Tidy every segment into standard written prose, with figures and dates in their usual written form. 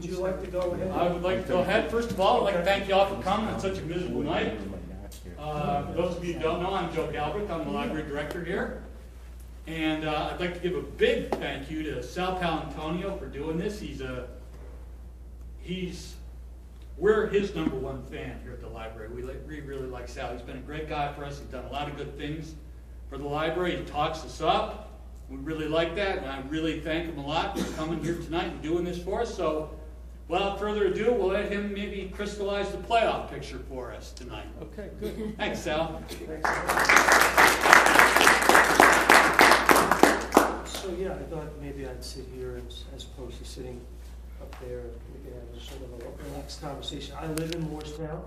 Would you like to go ahead? I would like to go ahead. First of all, I'd like to thank you all for coming on such a miserable night. For those of you who don't know, I'm Joe Galbraith. I'm the library director here. And I'd like to give a big thank you to Sal Paolantonio for doing this. We're his #1 fan here at the library. We really like Sal. He's been a great guy for us. He's done a lot of good things for the library. He talks us up. We really like that, and I really thank him a lot for coming here tonight and doing this for us. So, without further ado, we'll let him maybe crystallize the playoff picture for us tonight. Okay, good. Thanks, Sal. Thanks. So yeah, I thought maybe I'd sit here as opposed to sitting up there. We can have a sort of a relaxed conversation. I live in Morrestown.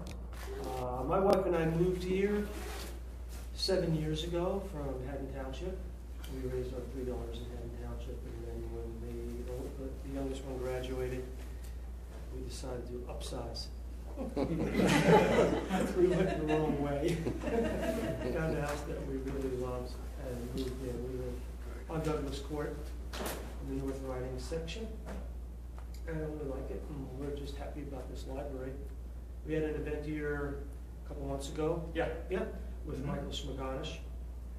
My wife and I moved here 7 years ago from Haddon Township. We raised our 3 daughters in Haddon Township, and then when the youngest one graduated, we decided to upsize. We went the wrong way. Found a house that we really loved and moved in. We live on Douglas Court in the North Riding section. And I really like it, and we're just happy about this library. We had an event here a couple months ago. Yeah, with Michael Smagonish.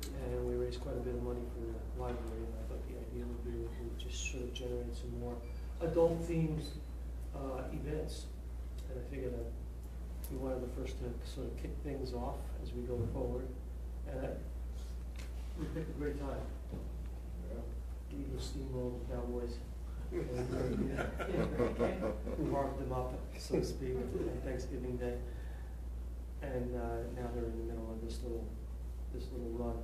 And we raised quite a bit of money for the library, and I thought the idea would be to just sort of generate some more adult-themed events. And I figured I'd be one of the first to sort of kick things off as we go forward. And we picked a great time. The Eagles steamrolled the Cowboys. We marked them up, so to speak, on Thanksgiving Day. And now they're in the middle of this little run.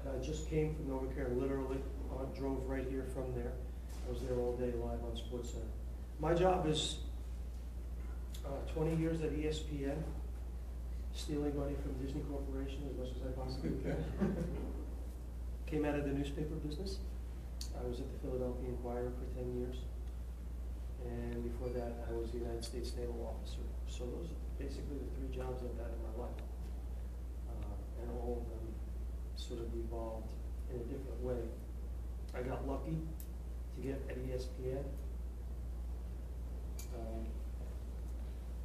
I just came from over here, literally drove right here from there. I was there all day live on SportsCenter. My job is 20 years at ESPN, stealing money from Disney Corporation as much as I possibly can. Came out of the newspaper business. I was at the Philadelphia Inquirer for 10 years. And before that, I was a United States Naval Officer. So those are basically the 3 jobs I've had in my life. And all of them sort of evolved in a different way. I got lucky to get at ESPN.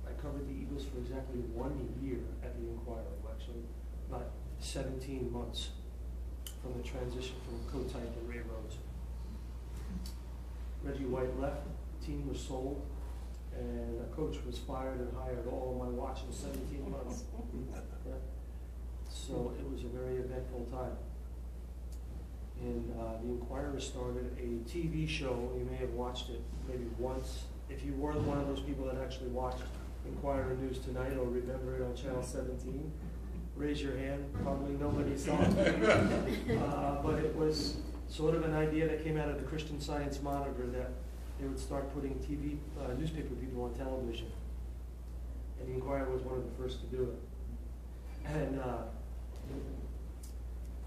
I covered the Eagles for exactly 1 year at the Inquirer, actually about 17 months from the transition from Kotite to Ray Rhodes. Reggie White left, the team was sold, and a coach was fired and hired all on my watch in 17 months. Yeah. So it was a very eventful time. And the Inquirer started a TV show. You may have watched it maybe once. If you were one of those people that actually watched Inquirer News Tonight or remember it on Channel 17, raise your hand. Probably nobody saw it. But it was sort of an idea that came out of the Christian Science Monitor that they would start putting newspaper people on television. And the Inquirer was one of the first to do it. And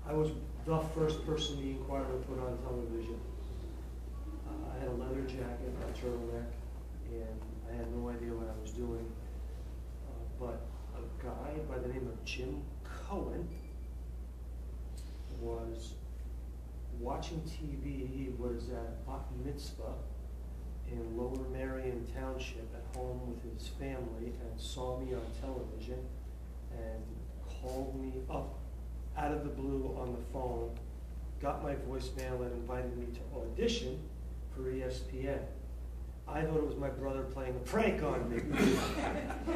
I was the first person the Inquirer put on television. I had a leather jacket, a turtleneck, and I had no idea what I was doing. But a guy by the name of Jim Cohen was watching TV. He was at a bat mitzvah in Lower Marion Township at home with his family and saw me on television and called me up out of the blue on the phone, got my voicemail and invited me to audition for ESPN. I thought it was my brother playing a prank on me.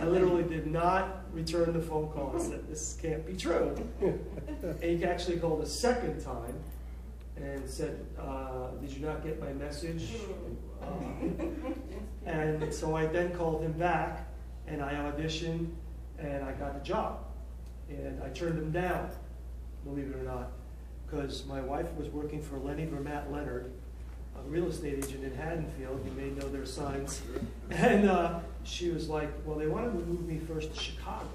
I literally did not return the phone call and said, this can't be true. And he actually called a second time and said, did you not get my message? And so I then called him back and I auditioned and I got the job. And I turned him down, believe it or not, because my wife was working for Lenny Vermaat Leonard, a real estate agent in Haddonfield. You may know their signs. And she was like, well, they wanted to move me first to Chicago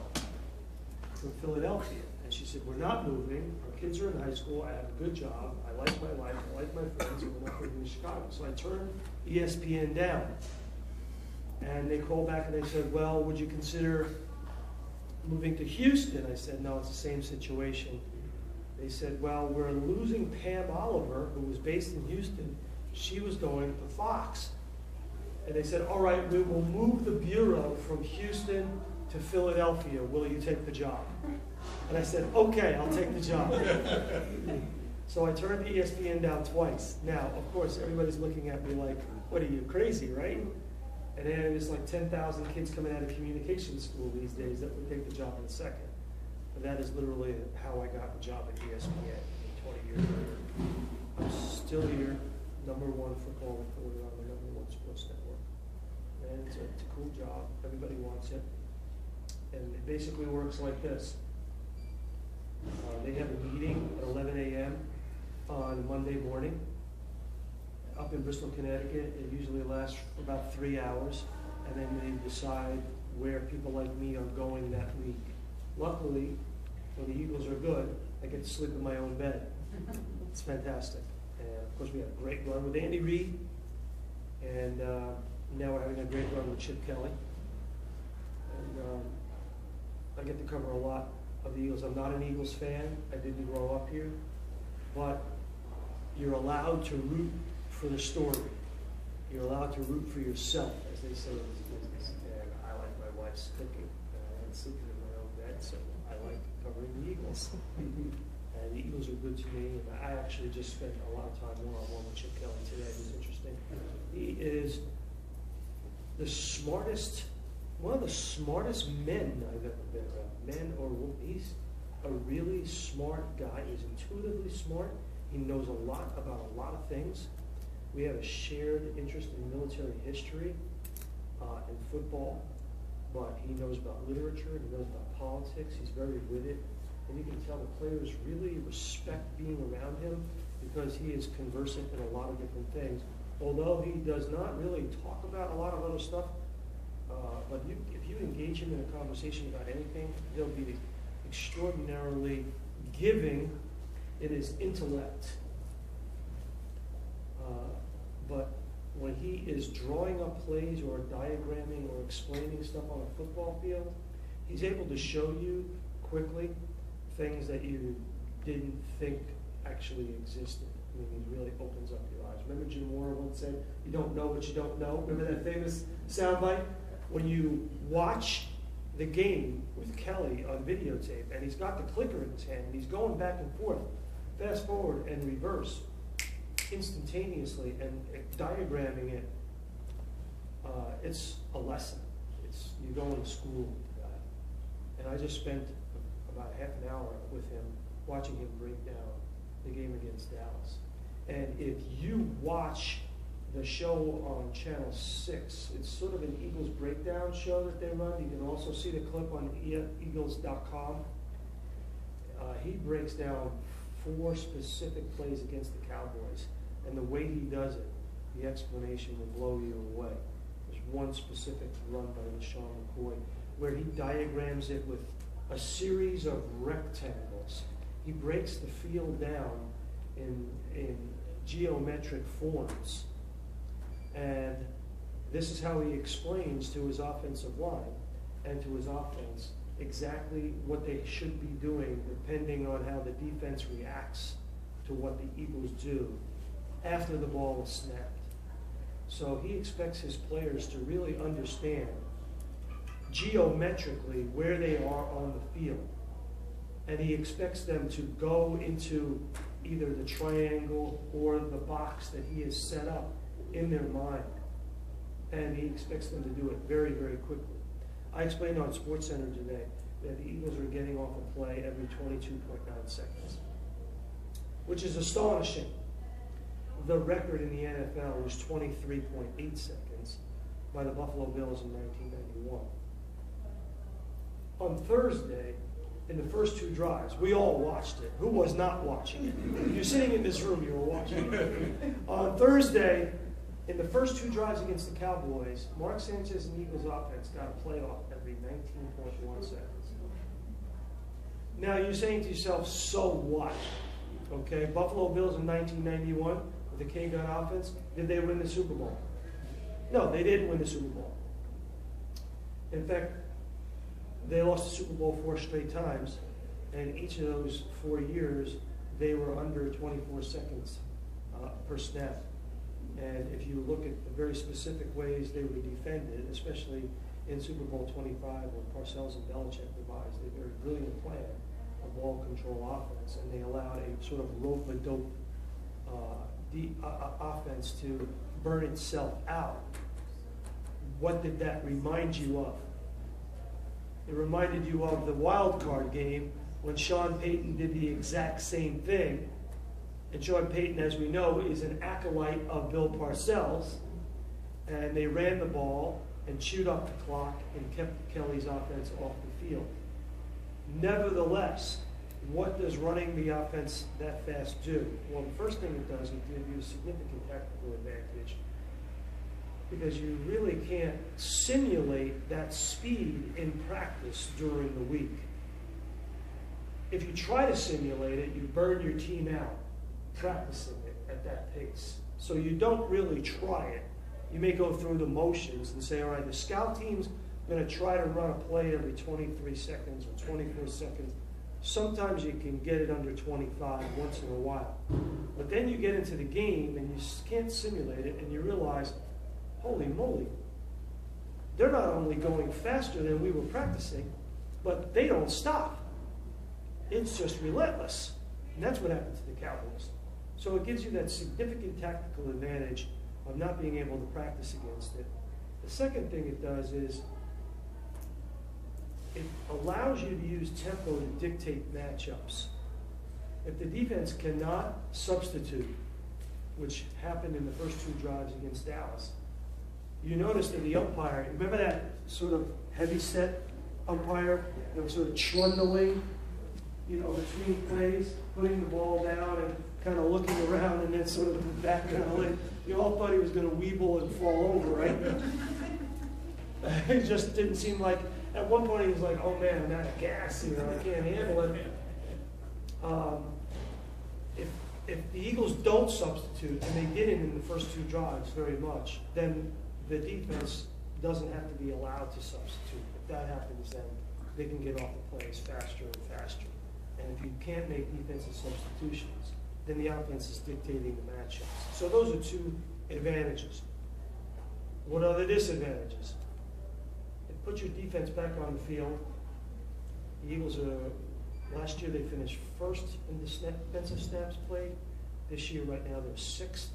from Philadelphia. And she said, we're not moving. Our kids are in high school. I have a good job. I like my life. I like my friends. And we're not moving to Chicago. So I turned ESPN down. And they called back and they said, well, would you consider moving to Houston? I said, no, it's the same situation. They said, well, we're losing Pam Oliver, who was based in Houston. She was going to Fox. And they said, all right, we will move the bureau from Houston to Philadelphia. Will you take the job? And I said, okay, I'll take the job. So I turned ESPN down twice. Now, of course, everybody's looking at me like, what are you, crazy, right? And then there's like 10,000 kids coming out of communication school these days that would take the job in a second. And that is literally how I got the job at ESPN 20 years later. I'm still here, #1 football reporter on the #1 sports network. And it's a cool job. Everybody wants it. And it basically works like this. They have a meeting at 11 a.m. on Monday morning up in Bristol, Connecticut. It usually lasts for about 3 hours. And then they decide where people like me are going that week. Luckily, when the Eagles are good, I get to sleep in my own bed. It's fantastic. And of course, we had a great run with Andy Reid. And now we're having a great run with Chip Kelly. And I get to cover a lot of the Eagles. I'm not an Eagles fan. I didn't grow up here. But you're allowed to root for the story. You're allowed to root for yourself, as they say in this business. And I like my wife's cooking. And sleeping in my own bed, so I like covering the Eagles. And the Eagles are good to me. And I actually just spent a lot of time one-on-one with Chip Kelly today. It was interesting. He is the smartest, one of the smartest men I've ever been around. Men or women. He's a really smart guy. He's intuitively smart. He knows a lot about a lot of things. We have a shared interest in military history and football, but he knows about literature and he knows about politics. He's very witty. And you can tell the players really respect being around him because he is conversant in a lot of different things. Although he does not really talk about a lot of other stuff, but if you engage him in a conversation about anything, he'll be extraordinarily giving in his intellect. But when he is drawing up plays or diagramming or explaining stuff on a football field, he's able to show you quickly things that you didn't think actually existed. I mean, he really opens up your eyes. Remember Jim Moore once said, you don't know what you don't know? Remember that famous soundbite? When you watch the game with Kelly on videotape, and he's got the clicker in his hand, and he's going back and forth, fast forward and reverse, instantaneously, and diagramming it, it's a lesson. It's you go to school with that. And I just spent about half an hour with him watching him break down the game against Dallas. And if you watch the show on Channel 6, it's sort of an Eagles breakdown show that they run. You can also see the clip on eagles.com. He breaks down 4 specific plays against the Cowboys. And the way he does it, the explanation will blow you away. There's one specific run by LaShawn McCoy where he diagrams it with a series of rectangles. He breaks the field down in geometric forms. And this is how he explains to his offensive line and to his offense exactly what they should be doing depending on how the defense reacts to what the Eagles do after the ball is snapped. So he expects his players to really understand geometrically where they are on the field. And he expects them to go into either the triangle or the box that he has set up in their mind. And he expects them to do it very, very quickly. I explained on SportsCenter today that the Eagles are getting off a play every 22.9 seconds, which is astonishing. The record in the NFL was 23.8 seconds by the Buffalo Bills in 1991. On Thursday, in the first 2 drives, we all watched it. Who was not watching it? If you're sitting in this room, you were watching it. On Thursday, in the first 2 drives against the Cowboys, Mark Sanchez and Eagles offense got a playoff every 19.1 seconds. Now you're saying to yourself, so what? Okay, Buffalo Bills in 1991 with the K-Gun offense, did they win the Super Bowl? No, they didn't win the Super Bowl. In fact, they lost the Super Bowl 4 straight times, and each of those 4 years, they were under 24 seconds per snap. And if you look at the very specific ways they were defended, especially in Super Bowl 25, when Parcells and Belichick devised a very brilliant plan of ball control offense, and they allowed a sort of rope-a-dope offense to burn itself out. What did that remind you of? It reminded you of the wild card game when Sean Payton did the exact same thing. And Sean Payton, as we know, is an acolyte of Bill Parcells. And they ran the ball and chewed up the clock and kept Kelly's offense off the field. Nevertheless, what does running the offense that fast do? Well, the first thing it does is give you a significant tactical advantage, because you really can't simulate that speed in practice during the week. If you try to simulate it, you burn your team out practicing it at that pace. So you don't really try it. You may go through the motions and say, all right, the scout team's going to try to run a play every 23 seconds or 24 seconds. Sometimes you can get it under 25 once in a while. But then you get into the game and you can't simulate it, and you realize, holy moly, they're not only going faster than we were practicing, but they don't stop. It's just relentless. And that's what happened to the Cowboys. So it gives you that significant tactical advantage of not being able to practice against it. The second thing it does is it allows you to use tempo to dictate matchups. If the defense cannot substitute, which happened in the first two drives against Dallas, you notice that the umpire, remember that sort of heavy-set umpire that was sort of trundling, between plays, putting the ball down and kind of looking around and then sort of back down. Like, you all thought he was going to weeble and fall over, right? It just didn't seem like, at one point he was like, oh man, I'm out of gas here, I can't handle it. If the Eagles don't substitute, and they didn't in the first two drives very much, then the defense doesn't have to be allowed to substitute. If that happens, then they can get off the plays faster and faster. And if you can't make defensive substitutions, then the offense is dictating the matchups. So those are two advantages. What are the disadvantages? It puts your defense back on the field. The Eagles last year they finished first in defensive snaps played. This year, right now, they're sixth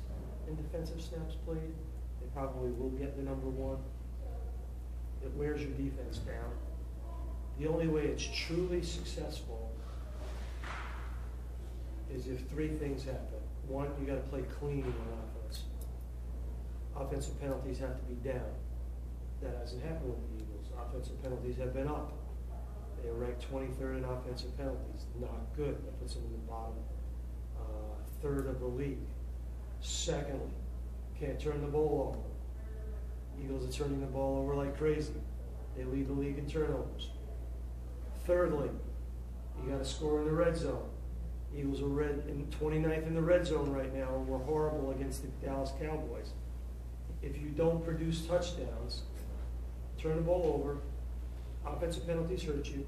in defensive snaps played. They probably will get the number one. It wears your defense down. The only way it's truly successful is if three things happen. One, you got to play clean on offense. Offensive penalties have to be down. That hasn't happened with the Eagles. Offensive penalties have been up. They are ranked 23rd in offensive penalties. Not good. That puts them in the bottom third of the league. Secondly, can't turn the ball over. Eagles are turning the ball over like crazy. They lead the league in turnovers. Thirdly, you got to score in the red zone. Eagles are 29th in the red zone right now, and we're horrible against the Dallas Cowboys. If you don't produce touchdowns, turn the ball over, offensive penalties hurt you,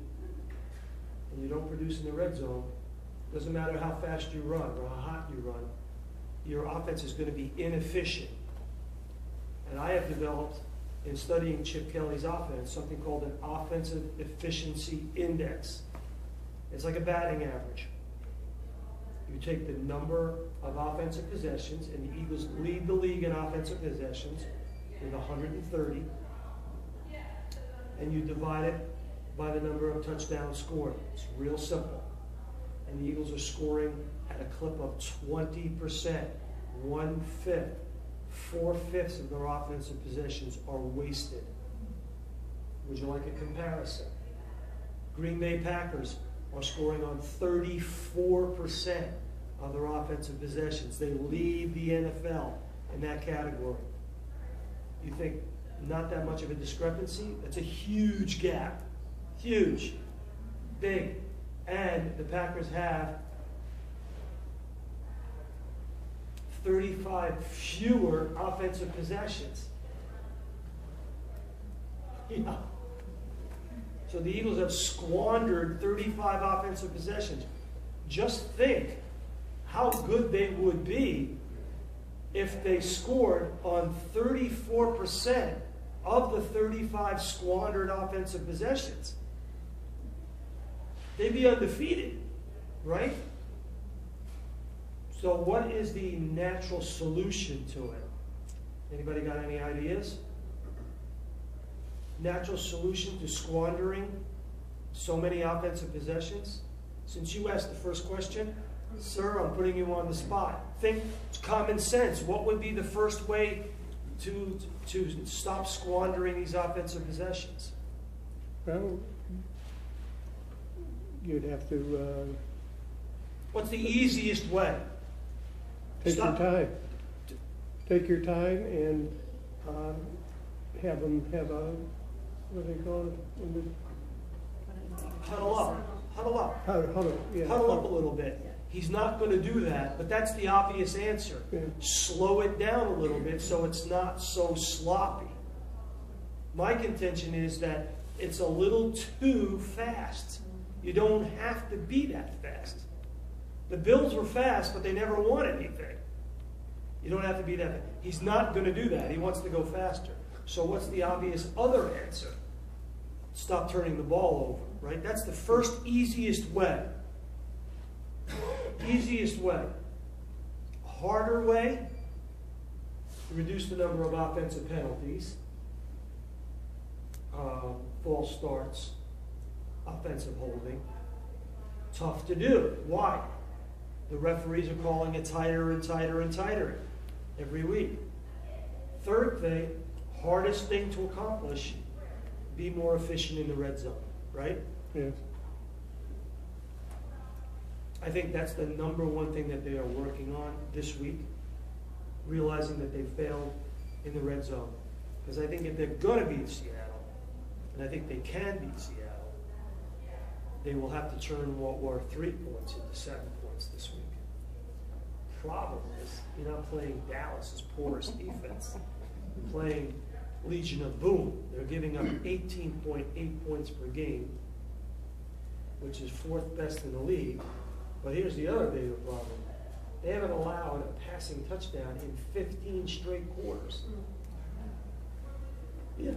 and you don't produce in the red zone, doesn't matter how fast you run or how hot you run, your offense is going to be inefficient. And I have developed, in studying Chip Kelly's offense, something called an offensive efficiency index. It's like a batting average. You take the number of offensive possessions, and the Eagles lead the league in offensive possessions with 130, and you divide it by the number of touchdowns scored. It's real simple. And the Eagles are scoring at a clip of 20%, 1/5. 4/5 of their offensive possessions are wasted. Would you like a comparison? Green Bay Packers are scoring on 34% of their offensive possessions. They lead the NFL in that category. You think not that much of a discrepancy? That's a huge gap. Huge. Big. And the Packers have 35 fewer offensive possessions. Yeah. So the Eagles have squandered 35 offensive possessions. Just think how good they would be if they scored on 34% of the 35 squandered offensive possessions. They'd be undefeated, right? So what is the natural solution to it? Anybody got any ideas? Natural solution to squandering so many offensive possessions? Since you asked the first question, sir, I'm putting you on the spot. Think common sense. What would be the first way to stop squandering these offensive possessions? Well, you'd have to What's the easiest way? take your time. Take your time and have them have a, what do they call it? Huddle up. Huddle up. Yeah, Huddle up a little bit. He's not going to do that, but that's the obvious answer. Yeah. Slow it down a little bit so it's not so sloppy. My contention is that it's a little too fast. You don't have to be that fast. The Bills were fast, but they never won anything. You don't have to be that fast. He's not going to do that. He wants to go faster. So what's the obvious other answer? Stop turning the ball over, right? That's the first easiest way. Easiest way. A harder way, to reduce the number of offensive penalties, false starts, offensive holding. Tough to do. Why? The referees are calling it tighter and tighter and tighter every week. Third thing, hardest thing to accomplish, be more efficient in the red zone, right? Yes. I think that's the number one thing that they are working on this week, realizing that they failed in the red zone. Because I think if they're going to beat Seattle, and I think they can beat Seattle, they will have to turn what were 3 points into 7 points this week. Problem is, you're not playing Dallas's poorest defense. You're playing Legion of Boom. They're giving up 18.8 points per game, which is 4th best in the league. But here's the other bigger problem. They haven't allowed a passing touchdown in 15 straight quarters. Yeah.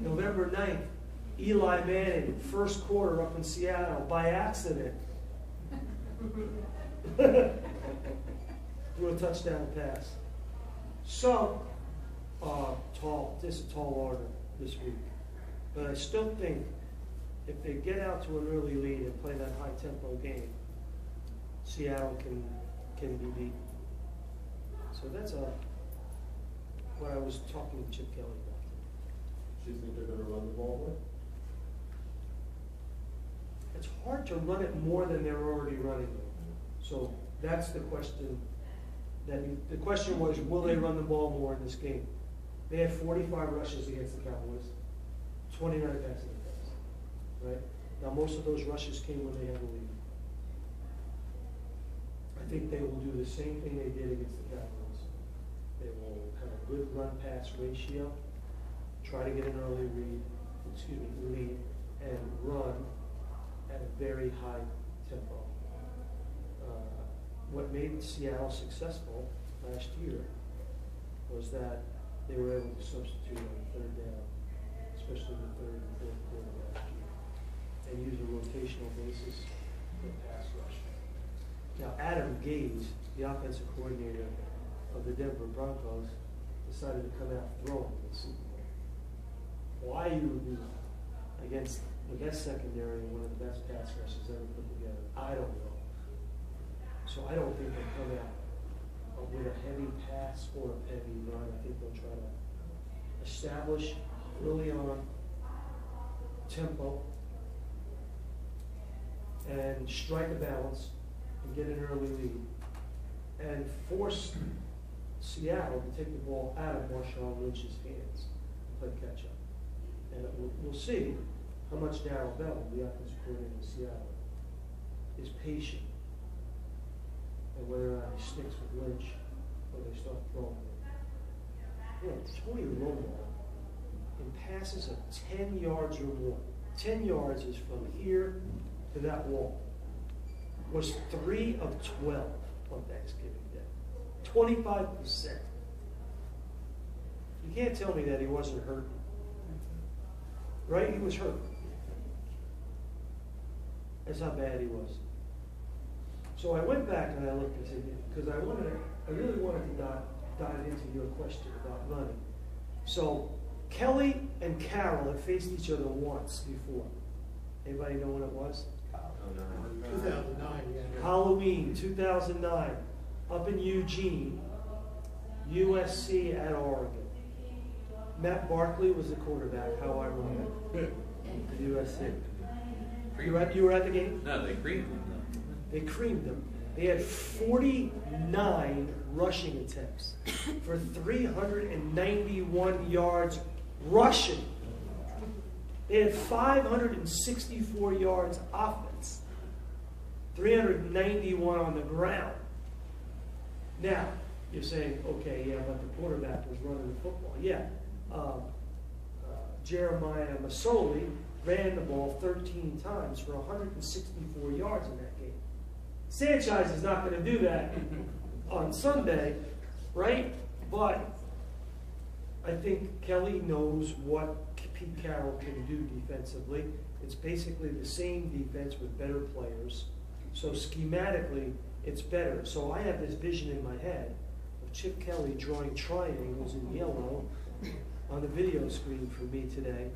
November 9th, Eli Manning, first quarter up in Seattle, by accident. Threw a touchdown pass. So, this is a tall order this week. But I still think if they get out to an early lead and play that high-tempo game, Seattle can be beaten. So that's what I was talking to Chip Kelly about. Do you think they're going to run the ball with? It's hard to run it more than they're already running it. So that's the question. The question was, will they run the ball more in this game? They had 45 rushes against the Cowboys, 29 passing attempts. Right? Now most of those rushes came when they had the lead. I think they will do the same thing they did against the Cowboys. They will have a good run-pass ratio, try to get an early lead, and run at a very high tempo. What made Seattle successful last year was that they were able to substitute on third down, especially in the third and fourth quarter last year, and use a rotational basis for pass rush. Now, Adam Gase, the offensive coordinator of the Denver Broncos, decided to come out throwing in the Super Bowl. Why you would do that against the best secondary and one of the best pass rushes ever put together, I don't know. So I don't think they'll come out with a heavy pass or a heavy run. I think they'll try to establish early on tempo and strike a balance and get an early lead and force Seattle to take the ball out of Marshawn Lynch's hands and play catch up. And we'll see how much Darrell Bell, the offensive coordinator of Seattle, is patient, and whether or not he sticks with Lynch or they start throwing it. You know, Tony Romo, in passes of 10 yards or more, 10 yards is from here to that wall, was 3 of 12 on Thanksgiving Day. 25%. You can't tell me that he wasn't hurt. Right? He was hurt. That's how bad he was. So I went back and I looked and said, because I really wanted to dive into your question about running. So Kelly and Carol had faced each other once before. Anybody know when it was? 2009, yeah. Halloween 2009, up in Eugene, USC at Oregon. Matt Barkley was the quarterback, how ironic, for USC. You were at the game? No, they creamed them. They creamed them. They had 49 rushing attempts for 391 yards rushing. They had 564 yards offense, 391 on the ground. Now, you're saying, okay, yeah, but the quarterback was running the football. Yeah. Jeremiah Masoli ran the ball 13 times for 164 yards in that game. Sanchez is not going to do that on Sunday, right? But I think Kelly knows what Pete Carroll can do defensively. It's basically the same defense with better players. So schematically, it's better. So I have this vision in my head of Chip Kelly drawing triangles in yellow on the video screen for me today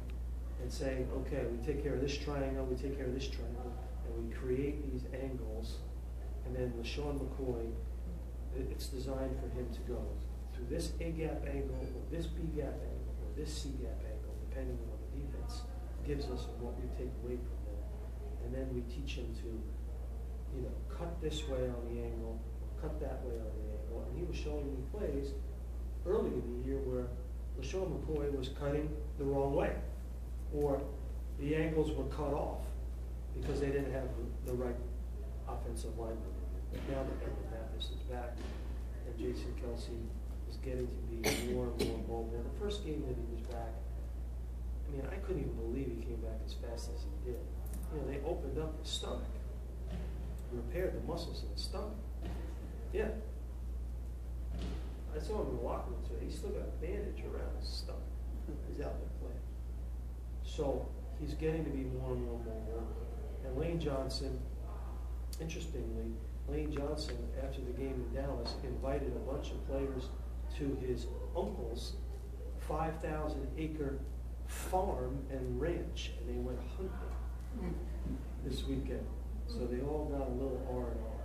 and saying, okay, we take care of this triangle, we take care of this triangle, and we create these angles. And then LaShawn McCoy, it's designed for him to go through this A-gap angle, or this B-gap angle, or this C-gap angle, depending on what the defense gives us and what we take away from them. And then we teach him to, cut this way on the angle, cut that way on the angle. And he was showing me plays early in the year where LaShawn McCoy was cutting the wrong way, or the angles were cut off because they didn't have the right offensive line. Now that Edward Mathis is back and Jason Kelsey is getting to be more and more mobile. The first game that he was back, I couldn't even believe he came back as fast as he did. They opened up his stomach, repaired the muscles in his stomach. Yeah. I saw him in the locker room today. He's still got a bandage around his stomach. He's out there playing. So he's getting to be more and more mobile. And Lane Johnson, interestingly, Lane Johnson, after the game in Dallas, invited a bunch of players to his uncle's 5,000-acre farm and ranch, and they went hunting this weekend. So they all got a little R&R.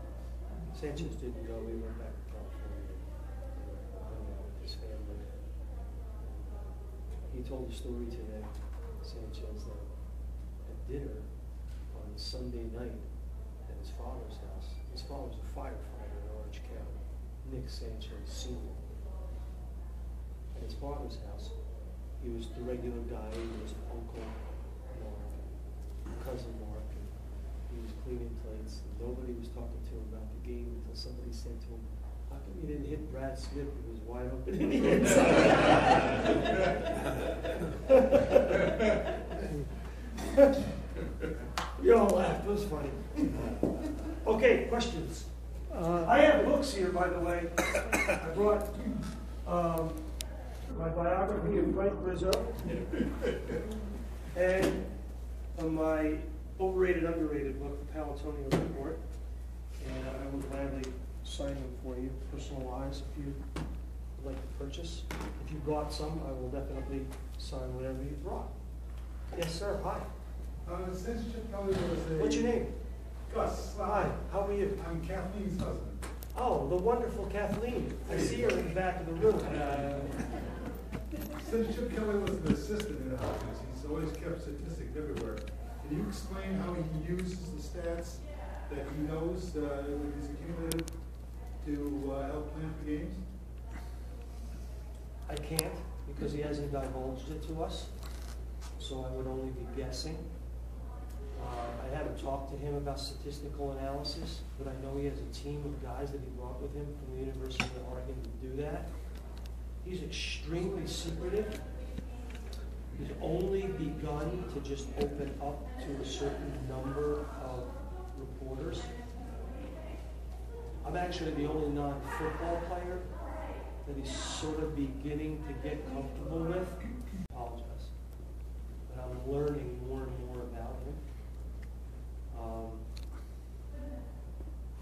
Sanchez didn't go. He went back to California with his family. He told a story today, Sanchez, that at dinner on Sunday night at his father's house. His father was a firefighter in Orange County, Nick Sanchez Sr. At his father's house, he was the regular guy. He was Uncle Mark, Cousin Mark, and he was cleaning plates. And nobody was talking to him about the game until somebody said to him, "How come you didn't hit Brad Smith? He was wide open in the inside." You all laughed. It was funny. Okay, questions? I have books here, by the way. I brought my biography of Frank Rizzo and my overrated, underrated book, the Paolantonio Report. And I will gladly sign them for you, personalized, if you would like to purchase. If you brought some, I will definitely sign whatever you brought. Yes, sir. Hi. Since Chip Kelly was a... What's your name? Gus. Hi. How are you? I'm Kathleen's husband. Oh, the wonderful Kathleen. I see her in the back of the room. Since Chip Kelly was an assistant in the Hopkins, he's always kept statistics everywhere. Can you explain how he uses the stats that he knows that he's accumulated to help plan for games? I can't because he hasn't divulged it to us, so I would only be guessing. I haven't talked to him about statistical analysis, but I know he has a team of guys that he brought with him from the University of Oregon to do that. He's extremely secretive. He's only begun to just open up to a certain number of reporters. I'm actually the only non-football player that he's sort of beginning to get comfortable with. Apologize. But I'm learning more and more about him.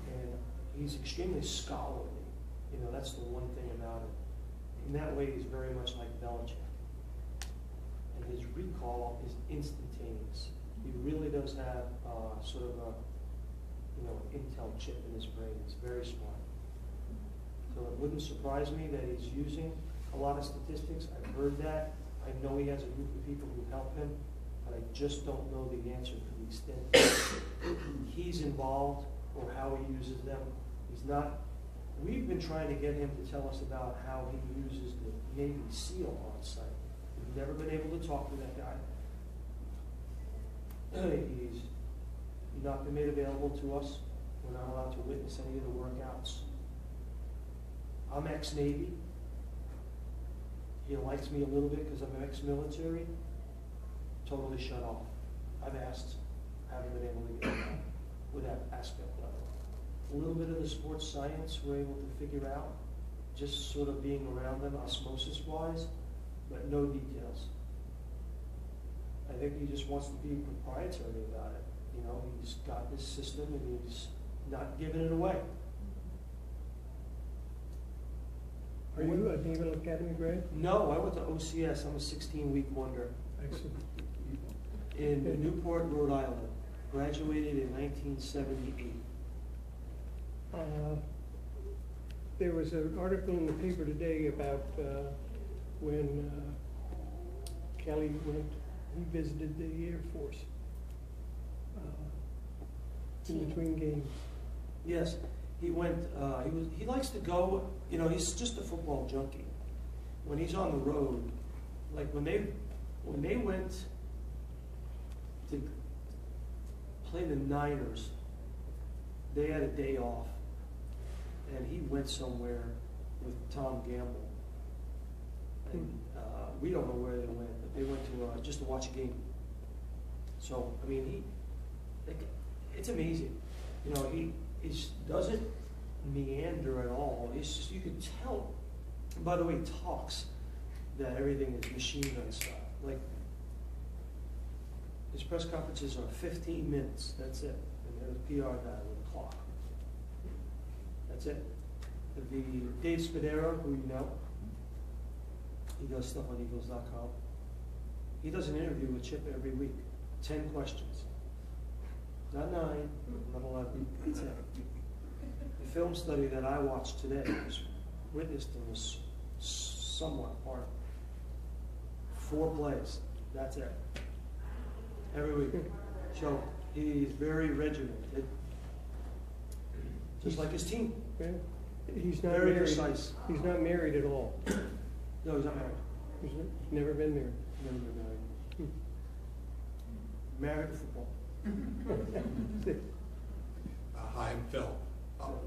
And he's extremely scholarly. You know, that's the one thing about him. In that way, he's very much like Belichick. And his recall is instantaneous. He really does have sort of a, intel chip in his brain. He's very smart. So it wouldn't surprise me that he's using a lot of statistics. I've heard that. I know he has a group of people who help him, but I just don't know the answer to the extent he's involved or how he uses them. He's not. We've been trying to get him to tell us about how he uses the Navy SEAL on site. We've never been able to talk to that guy. He's not been made available to us. We're not allowed to witness any of the workouts. I'm ex-Navy. He likes me a little bit because I'm ex-military. Totally shut off. I've asked, haven't been able to get him with that aspect of it. A little bit of the sports science we're able to figure out, just sort of being around them osmosis-wise, but no details. I think he just wants to be proprietary about it. You know, he's got this system and he's not giving it away. Are you a Naval Academy grad? No, I went to OCS. I'm a 16-week wonder Excellent. in Newport, Rhode Island. Graduated in 1978. There was an article in the paper today about when Kelly he visited the Air Force in between games. Yes, he went. He likes to go. You know, he's just a football junkie. When he's on the road, like when they went to play the Niners, they had a day off, and he went somewhere with Tom Gamble. And we don't know where they went, but they went to just to watch a game. So I mean, it's amazing. You know, he doesn't meander at all. It's just, you can tell. And by the way, he talks that everything is machine gun style. Like his press conferences are 15 minutes. That's it. And there's a PR guy with a clock. That's it. The Dave Spadero, who you know, he does stuff on Eagles.com. He does an interview with Chip every week. 10 questions. Not 9, not 11. That's it. The film study that I watched today was witnessed and was somewhat part of 4 plays. That's it. Every week. So he's very regimented. Just like his team. Yeah. He's not Very married. precise. He's not married at all. No, he's not married. He's never been married. Never been married. Married to football. Hi, I'm Phil.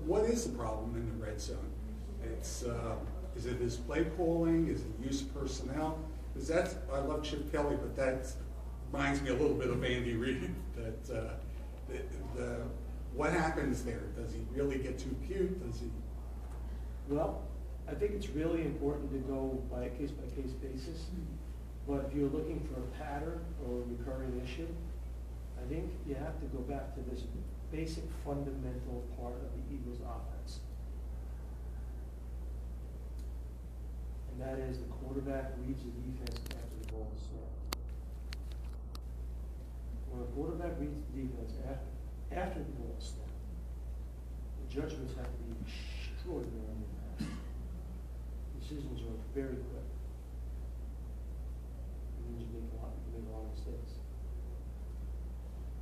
What is the problem in the red zone? It's is it his play calling? Is it use of personnel? Because I love Chip Kelly, but that reminds me a little bit of Andy Reid. That what happens there? Does he really get too cute? Does he? Well, I think it's really important to go by a case-by-case basis. But if you're looking for a pattern or a recurring issue, I think you have to go back to this basic fundamental part of the Eagles offense. And that is the quarterback reads the defense after the ball is snapped. When a quarterback reads the defense after the ball is snapped, the judgments have to be extraordinarily fast. Decisions are very quick. It means you make a lot of mistakes.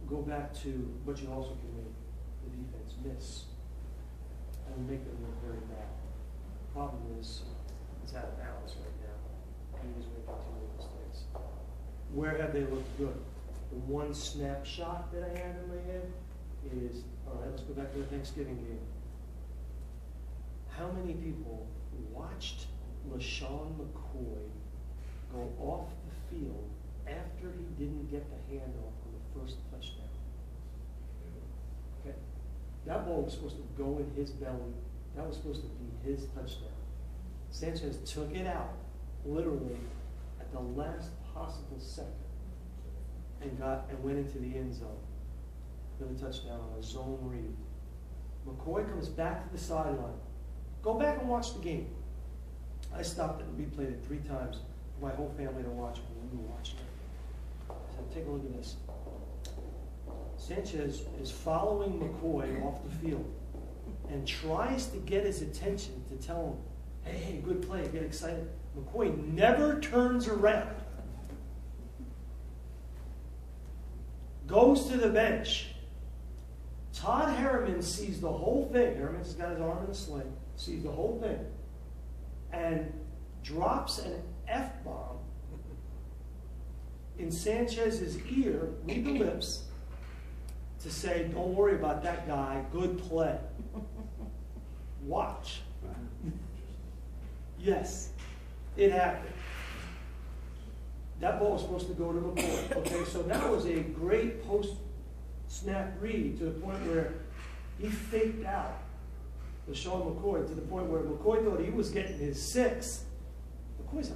Go back to, but you also can make the defense miss and make them look very bad. Problem is, it's out of balance right now. He was making too many mistakes. Where have they looked good? The one snapshot that I have in my head is, all right, let's go back to the Thanksgiving game. How many people watched LaShawn McCoy go off the field after he didn't get the handoff on the first touchdown? Okay. That ball was supposed to go in his belly. That was supposed to be his touchdown. Sanchez took it out, literally, at the last possible second, and went into the end zone for the touchdown on a zone read. McCoy comes back to the sideline. Go back and watch the game. I stopped it and replayed it 3 times for my whole family to watch when we were watching it. I said, take a look at this. Sanchez is following McCoy off the field and tries to get his attention to tell him, hey, good play, get excited. McCoy never turns around. Goes to the bench. Todd Harriman sees the whole thing. Harriman's got his arm in a sling, sees the whole thing, and drops an F-bomb in Sanchez's ear, read the lips, to say, don't worry about that guy, good play. Watch. Yes, it happened. That ball was supposed to go to McCoy. Okay, so that was a great post-snap read to the point where he faked out LaShawn McCoy to the point where McCoy thought he was getting his 6. McCoy's a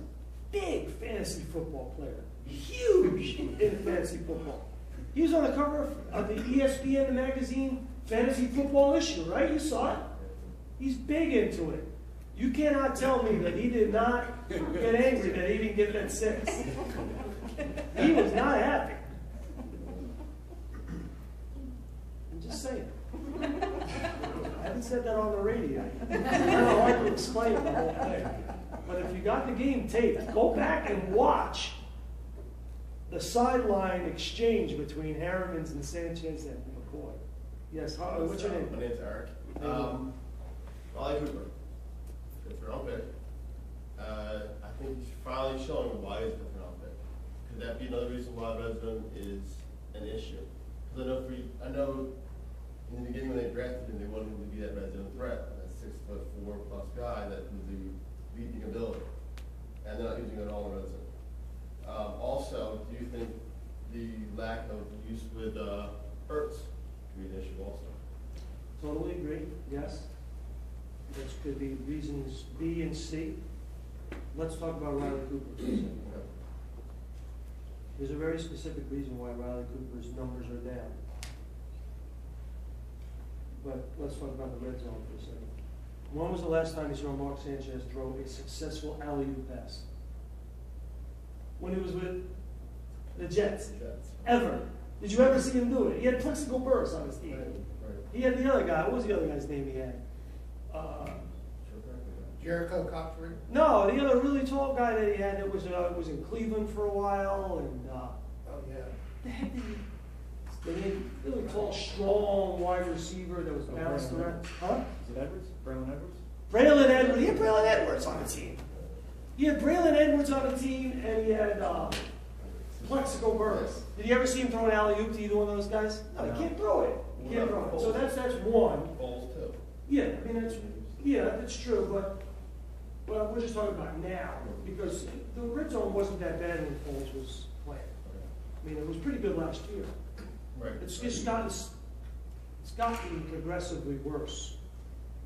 big fantasy football player. Huge in fantasy football. He was on the cover of the ESPN magazine Fantasy Football issue, right? You saw it. He's big into it. You cannot tell me that he did not get angry that he didn't get that 6. He was not happy. I'm just saying. I haven't said that on the radio. It's kind of hard to explain the whole thing. But if you got the game taped, go back and watch the sideline exchange between Harriman and Sanchez and McCoy. Yes, what's your name? My name's Eric. Raleigh Cooper. Fifth round pick. I think he's finally showing why he's a fifth round pick. Could that be another reason why red zone is an issue? Because I know in the beginning when they drafted him, they wanted him to be that red zone threat, that 6'4" guy that was the leading ability, and they're not using it all in red zone. Also, do you think the lack of use with Ertz could be an issue also? Totally agree, yes. There could be reasons B and C. Let's talk about Riley Cooper for a second. There's a very specific reason why Riley Cooper's numbers are down. But let's talk about the red zone for a second. When was the last time you saw Mark Sanchez throw a successful alley-oop pass? When he was with the Jets. Ever. Did you ever see him do it? He had Plexico Burris on his team. Right. He had the other guy. What was the other guy's name he had? Jericho Coptery? No, the other really tall guy that he had that was in Cleveland for a while, and Oh, yeah. they had the really tall, strong wide receiver that was bounced around. Huh? Is it Edwards? Braylon Edwards? Braylon Edwards. He had Braylon Edwards on the team. He had Braylon Edwards on the team, and he had Plexico Burris. Did you ever see him throw an alley-oop to either one of those guys? No, he can't throw it. He can't throw it. So that's one. Balls too. Yeah, I mean that's true, but we're just talking about now because the red zone wasn't that bad when Foles was playing. I mean, it was pretty good last year. Right. It's gotten progressively worse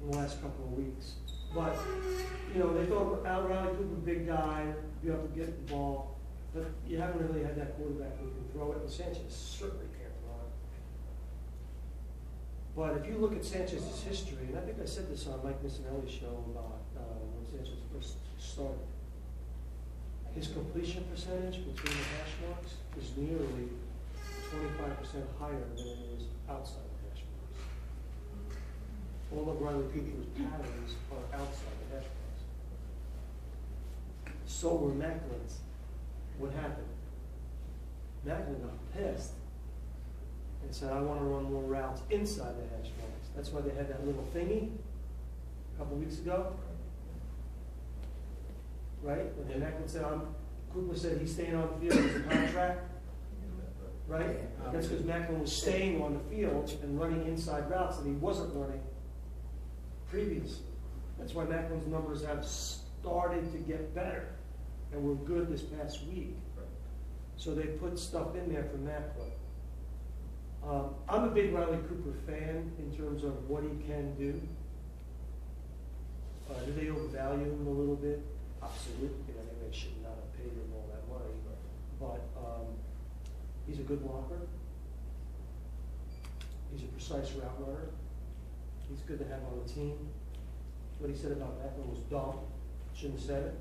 in the last couple of weeks. But they thought Al Riley Cooper, big guy, be able to get the ball, but you haven't really had that quarterback who can throw it. And Sanchez certainly can't throw it. But if you look at Sanchez's history, and I think I said this on Mike Missinelli's show about when Sanchez first started, his completion percentage between the hash marks is nearly 25% higher than it is outside the hash marks. All of Riley Cooper's patterns are outside the hash marks. So were Macklin's. What happened? Macklin got pissed and said, I want to run more routes inside the hash marks. That's why they had that little thingy a couple weeks ago. Right? When Macklin said, Cooper said he's staying on the field as a contract. Right? That's because Macklin was staying on the field and running inside routes that he wasn't running previously. That's why Macklin's numbers have started to get better and were good this past week. So they put stuff in there for Macklin. I'm a big Riley Cooper fan in terms of what he can do. Do they overvalue him a little bit? Absolutely. I mean, they should not have paid him all that money, but he's a good blocker. He's a precise route runner. He's good to have on the team. What he said about Beckman was dumb. Shouldn't have said it.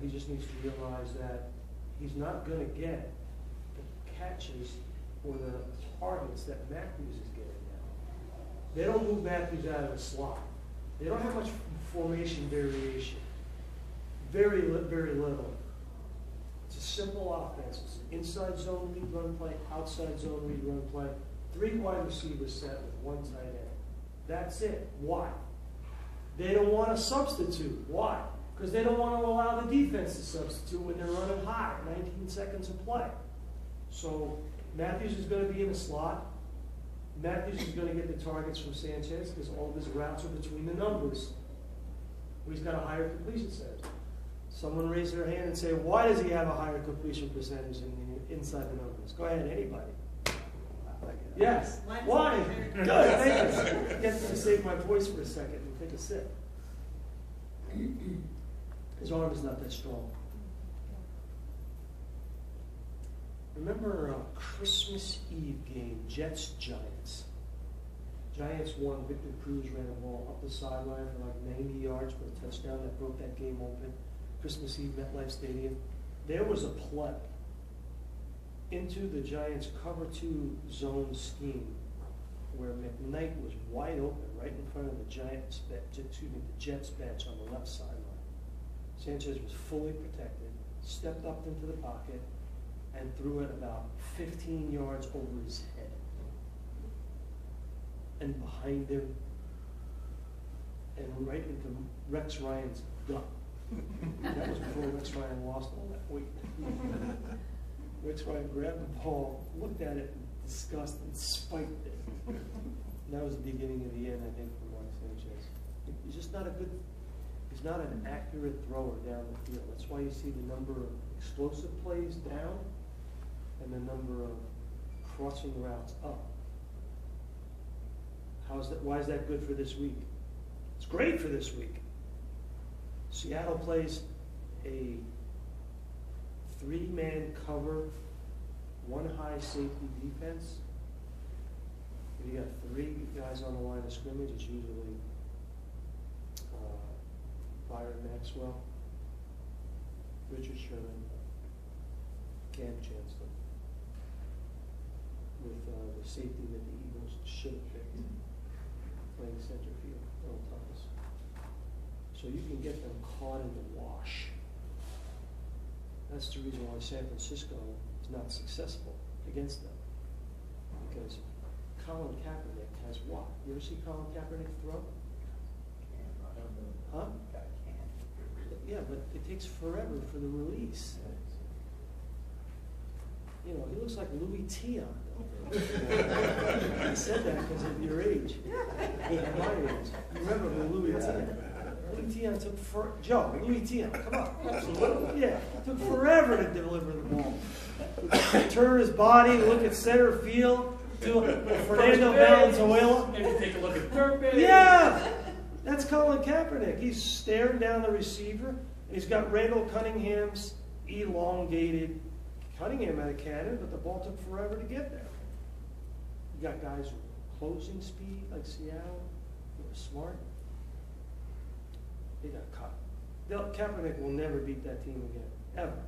He just needs to realize that he's not going to get the catches or the targets that Matthews is getting now. They don't move Matthews out of the slot. They don't have much formation variation. Very little. It's a simple offense. It's an inside zone read run play, outside zone read run play. 3 wide receivers set with 1 tight end. That's it. Why? They don't want to substitute. Why? Because they don't want to allow the defense to substitute when they're running high, 19 seconds of play. So Matthews is going to be in the slot. Matthews is going to get the targets from Sanchez because all of his routes are between the numbers. He's got a higher completion percentage. Someone raise their hand and say, why does he have a higher completion percentage inside the numbers? Go ahead, anybody. Yes. Why? Good. Thank you. Get to save my voice for a second and take a sip. His arm is not that strong. Remember a Christmas Eve game, Jets-Giants. Giants won. Victor Cruz ran the ball up the sideline for like 90 yards for a touchdown that broke that game open. Christmas Eve, MetLife Stadium. There was a play into the Giants' cover 2 zone scheme where McKnight was wide open right in front of the Jets bench on the left sideline. Sanchez was fully protected, stepped up into the pocket, and threw it about 15 yards over his head. And behind him, and right into Rex Ryan's gut. That was before Rex Ryan lost all that weight. Rex Ryan grabbed the ball, looked at it in disgust, and spiked it. And that was the beginning of the end, I think, for Mark Sanchez. He's just not he's not an accurate thrower down the field. That's why you see the number of explosive plays down and the number of crossing routes up. Why is that good for this week? It's great for this week. Seattle plays a 3-man cover, 1 high safety defense. If you got 3 guys on the line of scrimmage, it's usually Byron Maxwell, Richard Sherman, Cam Chancellor, with the safety that the Eagles should have picked, playing center field, Earl Thomas. So you can get them caught in the wash. That's the reason why San Francisco is not successful against them. Because Colin Kaepernick has what? You ever see Colin Kaepernick throw? Huh? Yeah, but it takes forever for the release. You know, he looks like Louis Tion. I said that because of your age. And my age. You remember Louis Tion? Louis Tion took Louis Tion, come on. Yeah, it took forever to deliver the ball. Turn his body, look at center field, do Fernando Valenzuela. Maybe take a look at third base. Yeah! That's Colin Kaepernick. He's staring down the receiver, and he's got Randall Cunningham's elongated. Cunningham had a cannon, but the ball took forever to get there. You got guys with closing speed like Seattle, who are smart. They got caught. Kaepernick will never beat that team again, ever.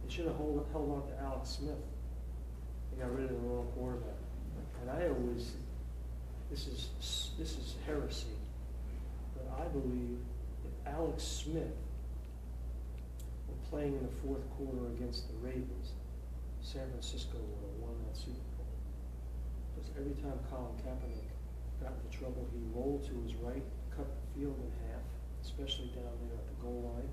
They should have held on to Alex Smith. They got rid of the wrong quarterback. And I always, this is heresy, but I believe if Alex Smith were playing in the 4th quarter against the Ravens, San Francisco would have won that Super Bowl. Because every time Colin Kaepernick got into trouble, he rolled to his right, cut the field in half, especially down there at the goal line.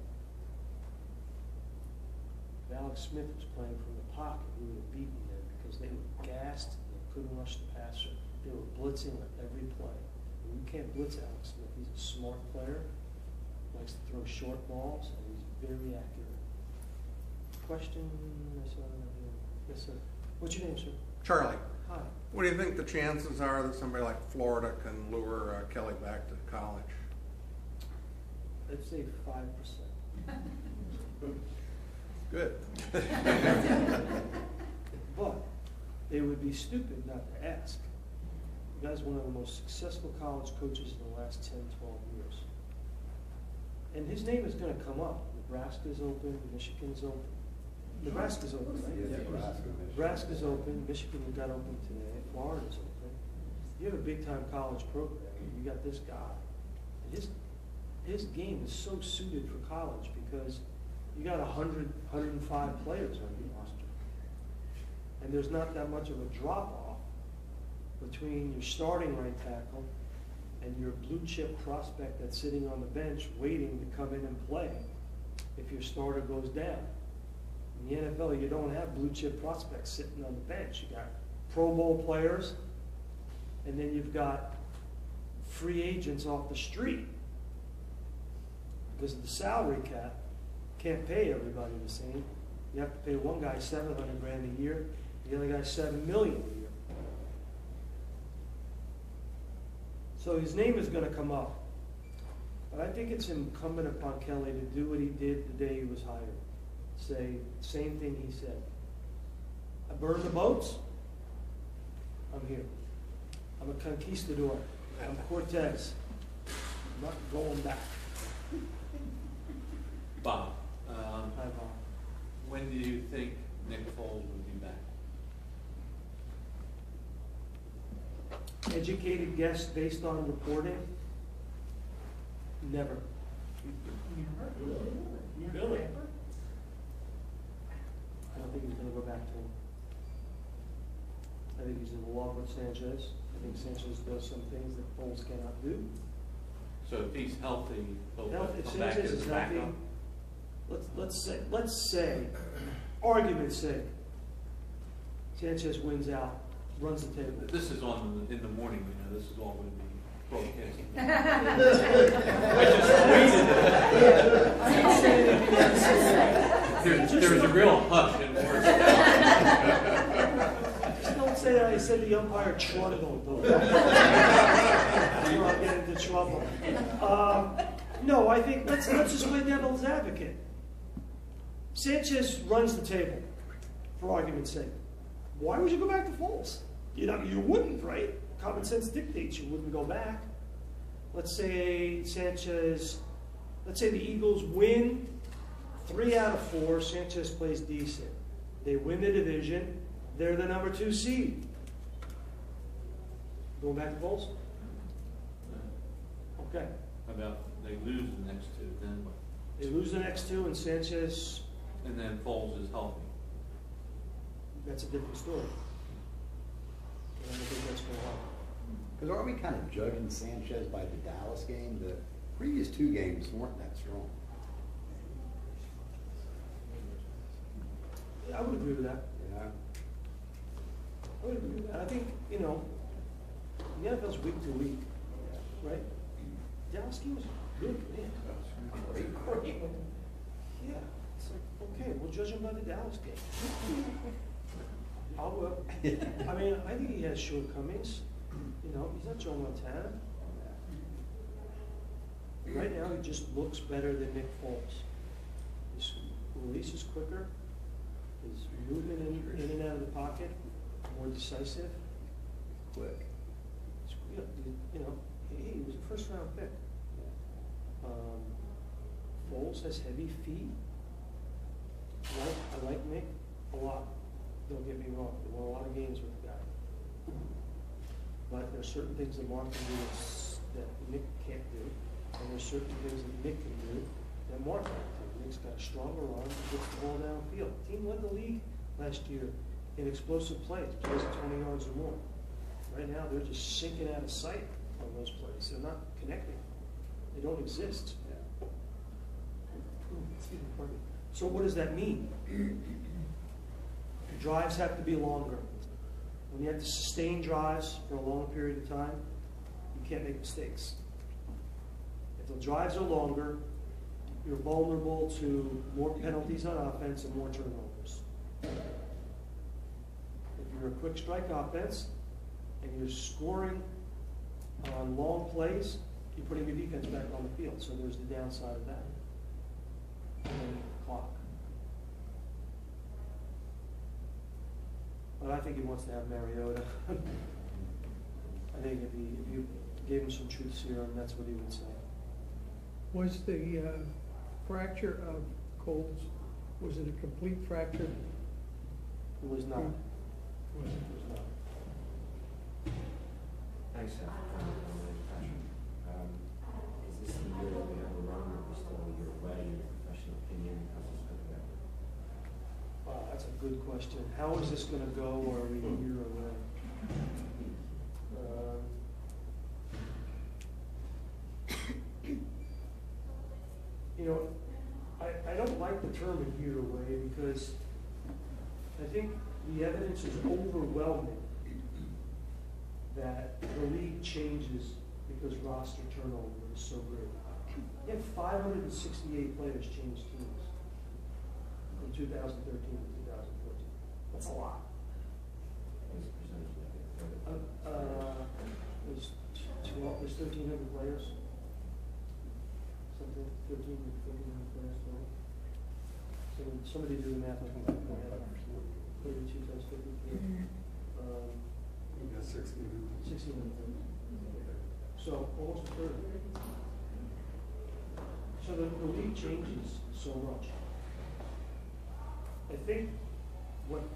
If Alex Smith was playing from the pocket, he would have beaten them because they were gassed and they couldn't rush the passer. They were blitzing on every play. And you can't blitz Alex Smith. He's a smart player, likes to throw short balls, and he's very accurate. question? Yes, sir. What's your name, sir? Charlie, Hi. what do you think the chances are that somebody like Florida can lure Kelly back to college? I'd say 5%. Good. But they would be stupid not to ask. The guy's one of the most successful college coaches in the last 10, 12 years. And his name is going to come up. Nebraska's open, Michigan's open. Nebraska's open, right? Nebraska's open, Michigan got open today, Florida's open. You have a big-time college program, you got this guy. And his game is so suited for college because you got 100, 105 players on your roster. And there's not that much of a drop-off between your starting right tackle and your blue-chip prospect that's sitting on the bench waiting to come in and play if your starter goes down. In the NFL, you don't have blue-chip prospects sitting on the bench. You got Pro Bowl players, and then you've got free agents off the street. Because of the salary cap, can't pay everybody the same. You have to pay one guy $700,000 a year, the other guy $7 million a year. So his name is going to come up. But I think it's incumbent upon Kelly to do what he did the day he was hired. Say the same thing he said. I burned the boats. I'm here. I'm a conquistador. I'm Cortez. I'm not going back. Bob, Hi, Bob. when do you think Nick Foles will be back? Educated guess based on reporting? Never. Really? I don't think he's going to go back to him. I think he's in love with Sanchez. I think Sanchez does some things that Foles cannot do. So if he's healthy, he'll If come back Sanchez as is a healthy, backup? let's say, argument's sake, Sanchez wins out, runs the table. This is on in the morning, you know, this is all going to be broadcasted. I just tweeted it. There's a real hush in Morrestown. Just don't say that I said the umpire trundled. I'll get into trouble. No, I think let's just play devil's advocate. Sanchez runs the table, for argument's sake. Why would you go back to Foles? You wouldn't, right? Common sense dictates you wouldn't go back. Let's say let's say the Eagles win 3 out of 4. Sanchez plays decent. They win the division. They're the number 2 seed. Going back to Foles? Okay. How about they lose the next two, then what? They lose the next 2 and Sanchez, And then Foles is healthy. that's a different story. I don't think that's going to happen. Because aren't we kind of judging Sanchez by the Dallas game? The previous 2 games weren't that strong. I would agree with that. Yeah. I would agree with that. I think, the NFL's week to week, right? Dallas game was good, man. Great. Yeah. It's like, okay, we'll judge him by the Dallas game. I mean, I think he has shortcomings. He's not Joe Montana. Right now, he just looks better than Nick Foles. His release is quicker. His movement in and out of the pocket more decisive. Quick. He was a first-round pick. Foles has heavy feet. I like Nick a lot. Don't get me wrong. They won a lot of games with the guy. But there's certain things that Mark can do that Nick can't do, and there's certain things that Nick can do that Mark can't do. Nick's got a stronger arm, gets the ball downfield. The team led the league last year in explosive plays 20 yards or more. Right now, they're just sinking out of sight on those plays. They're not connecting. They don't exist. Excuse me, pardon me. So what does that mean? Drives have to be longer. When you have to sustain drives for a long period of time, you can't make mistakes. If the drives are longer, you're vulnerable to more penalties on offense and more turnovers. If you're a quick strike offense and you're scoring on long plays, you're putting your defense back on the field, so there's the downside of that. And then the clock. But I think he wants to have Mariota. I think if you gave him some truth serum, that's what he would say. Was the fracture of Cole's, was it a complete fracture? It was not. It was not. Thanks, Sal. Is this the year that we have a run, or are we still a year away, in your professional opinion? How's this going to go? Wow, that's a good question. How is this going to go, or are we a year away? You know, I don't like the term a year away because I think the evidence is overwhelming that the league changes because roster turnover is so great. You had 568 players change teams from 2013 to 2014. That's a lot. What is the percentage of that? There's 1,300 players. Something, 1,300 players total. So somebody do the math, I can do the math. 32 times 53. We got 1,600. 1,600 players. So almost a third. So the league changes so much. I think what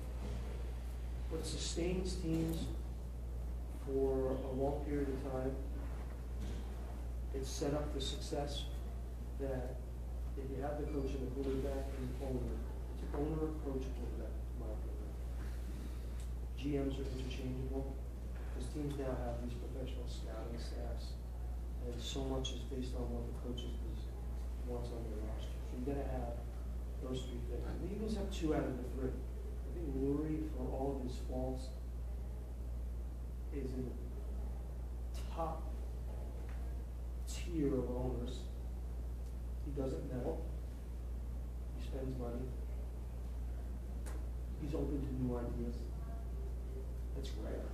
sustains teams for a long period of time is set up for success. That if you have the coach and the quarterback and the owner, it's owner, coach, quarterback, in my opinion. GMs are interchangeable because teams now have these professional scouting staffs, and so much is based on what the coaches wants on their roster. So you got to have those three things. The Eagles have 2 out of the 3. I think Lurie, for all of his faults, is in the top tier of owners. He doesn't meddle. He spends money. He's open to new ideas. That's rare.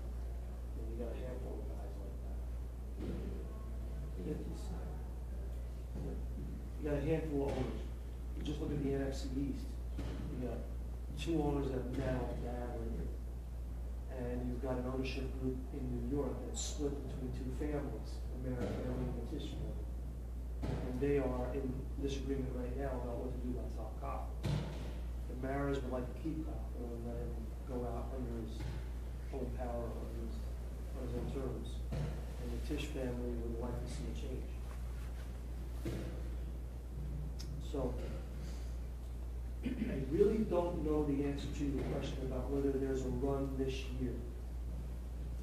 And you got a handful of guys like that. You got a handful of owners. You just look at the NFC East. You got 2 owners that meddle badly. And you've got an ownership group in New York that's split between 2 families, American family and the Tisch family. And they are in disagreement right now about what to do about Top Cop. The Maras would like to keep Cop and let him go out under his own power on his own terms. And the Tisch family would like to see a change. So I really don't know the answer to your question about whether there's a run this year.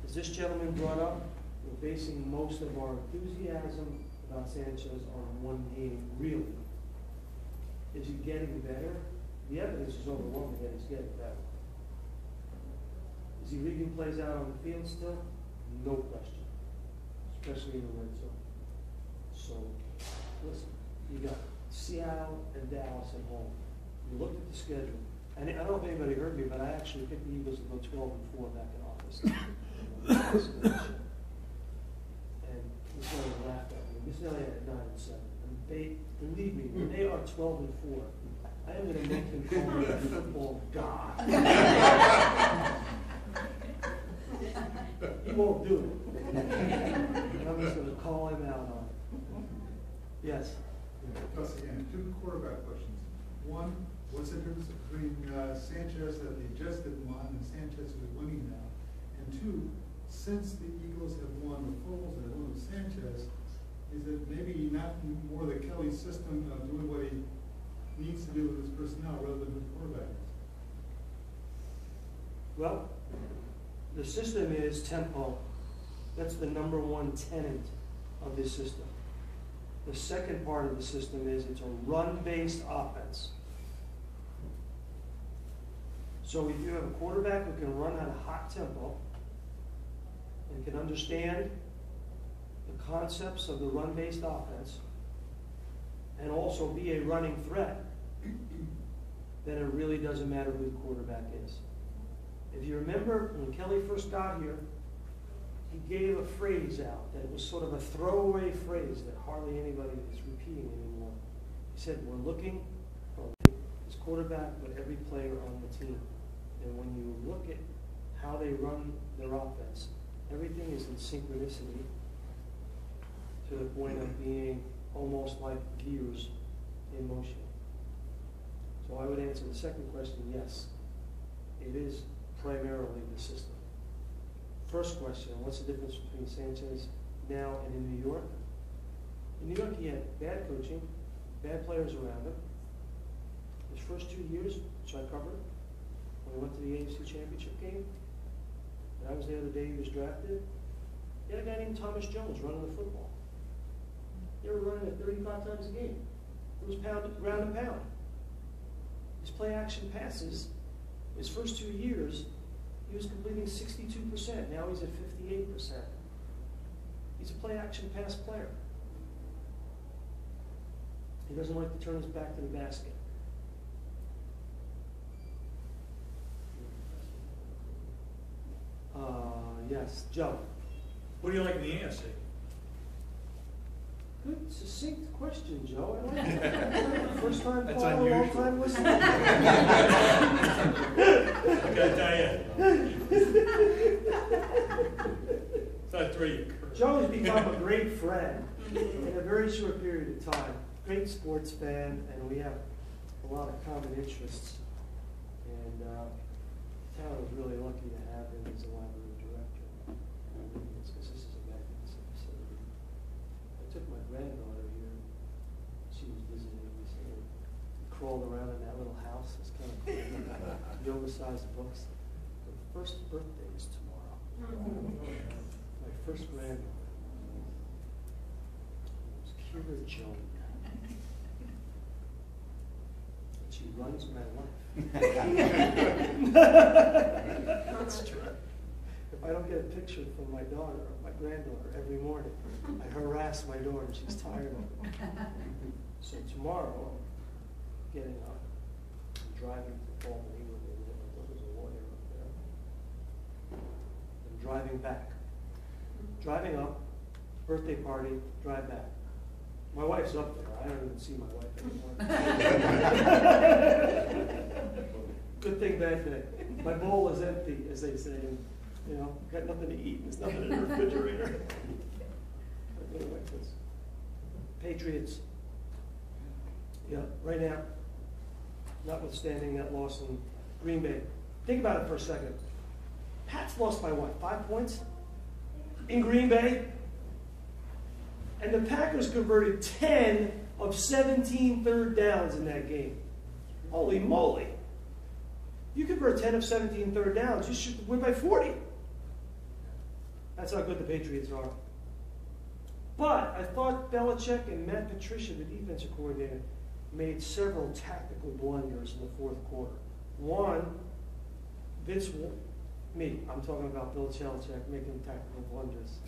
As this gentleman brought up, we're basing most of our enthusiasm about Sanchez on one game, really. Is he getting better? The evidence is overwhelming that he's getting better. Is he leaving plays out on the field still? No question, especially in the red zone. So, listen, you got Seattle and Dallas at home. You looked at the schedule, and I don't know if anybody heard me, but I actually picked the Eagles to go 12-4 back in office. And this guy laughed at me. This guy at 9-7. And they, believe me, when they are 12-4, I am going to make them call me a football god. He won't do it. And I'm just going to call him out on it. Yes. Plus, again, 2 quarterback questions. One, what's the difference between Sanchez that they just didn't won and Sanchez who's winning now? And 2, since the Eagles have won with Foles and won with Sanchez, is it maybe not more the Kelly system of doing what he needs to do with his personnel rather than his quarterback? Well, the system is tempo. That's the number 1 tenet of this system. The second part of the system is it's a run-based offense. So if you have a quarterback who can run at a hot tempo and can understand the concepts of the run-based offense, and also be a running threat, then it really doesn't matter who the quarterback is. If you remember when Kelly first got here, he gave a phrase out that was sort of a throwaway phrase that hardly anybody is repeating anymore. He said, we're looking for his quarterback, but every player on the team. And when you look at how they run their offense, everything is in synchronicity to the point of being almost like gears in motion. So I would answer the second question, yes. It is primarily the system. First question, what's the difference between Sanchez now and in New York? In New York, he had bad coaching, bad players around him. His first 2 years, which I covered, when he went to the AFC Championship game, and I was there the day he was drafted, he had a guy named Thomas Jones running the football. They were running it 35 times a game. It was ground and pound. His play action passes, his first 2 years, he was completing 62%. Now he's at 58%. He's a play action pass player. He doesn't like to turn his back to the basket. Yes, Joe. What do you like in the AFC? Good, succinct question, Joe. I like it. First time That's caller, long unusual. time listener. I gotta tell you. So I throw you a curve. Joe has become a great friend in a very short period of time. Great sports fan, and we have a lot of common interests. And the town is really lucky to have him as a library director. It's because this is a magnificent facility. I took my granddaughter here. She was visiting me, so we crawled around in that little house. It's kind of cool. The oversized books. Her first birthday is tomorrow. My first granddaughter. It was Kira Joan. And she runs my life. That's true. If I don't get a picture from my daughter or my granddaughter every morning, I harass my daughter. She's tired of it. So tomorrow, I'm getting up, I'm driving to Albany where they live. My brother's a lawyer up there. I'm driving back. Driving up, birthday party, drive back. My wife's up there. I don't even see my wife anymore. Good thing, bad thing. My bowl is empty, as they say. And, you know, got nothing to eat. There's nothing in the refrigerator. Patriots. Yeah, right now, notwithstanding that loss in Green Bay. Think about it for a second. Pats lost by what, 5 points? In Green Bay? And the Packers converted 10 of 17 third downs in that game. Holy moly. You convert 10 of 17 third downs, you should win by 40. That's how good the Patriots are. But I thought Belichick and Matt Patricia, the defensive coordinator, made several tactical blunders in the fourth quarter. One, I'm talking about Bill Belichick making tactical blunders.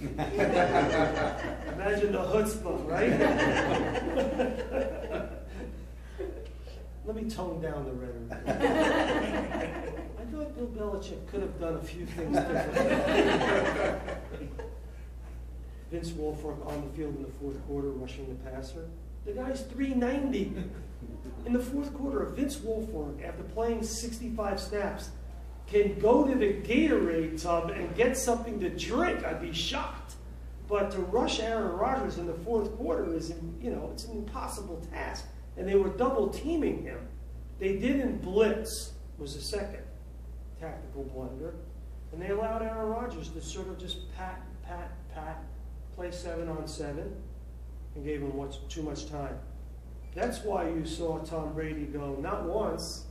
Imagine the chutzpah, right? Let me tone down the rhetoric. I thought Bill Belichick could have done a few things differently. Vince Wilfork on the field in the fourth quarter, rushing the passer. The guy's 390. In the fourth quarter, Vince Wilfork, after playing 65 snaps, can go to the Gatorade tub and get something to drink. I'd be shocked. But to rush Aaron Rodgers in the fourth quarter is, it's an impossible task. And they were double teaming him. They didn't blitz, was the second tactical blunder. And they allowed Aaron Rodgers to sort of just pat, play 7-on-7, and gave him too much time. That's why you saw Tom Brady go not once,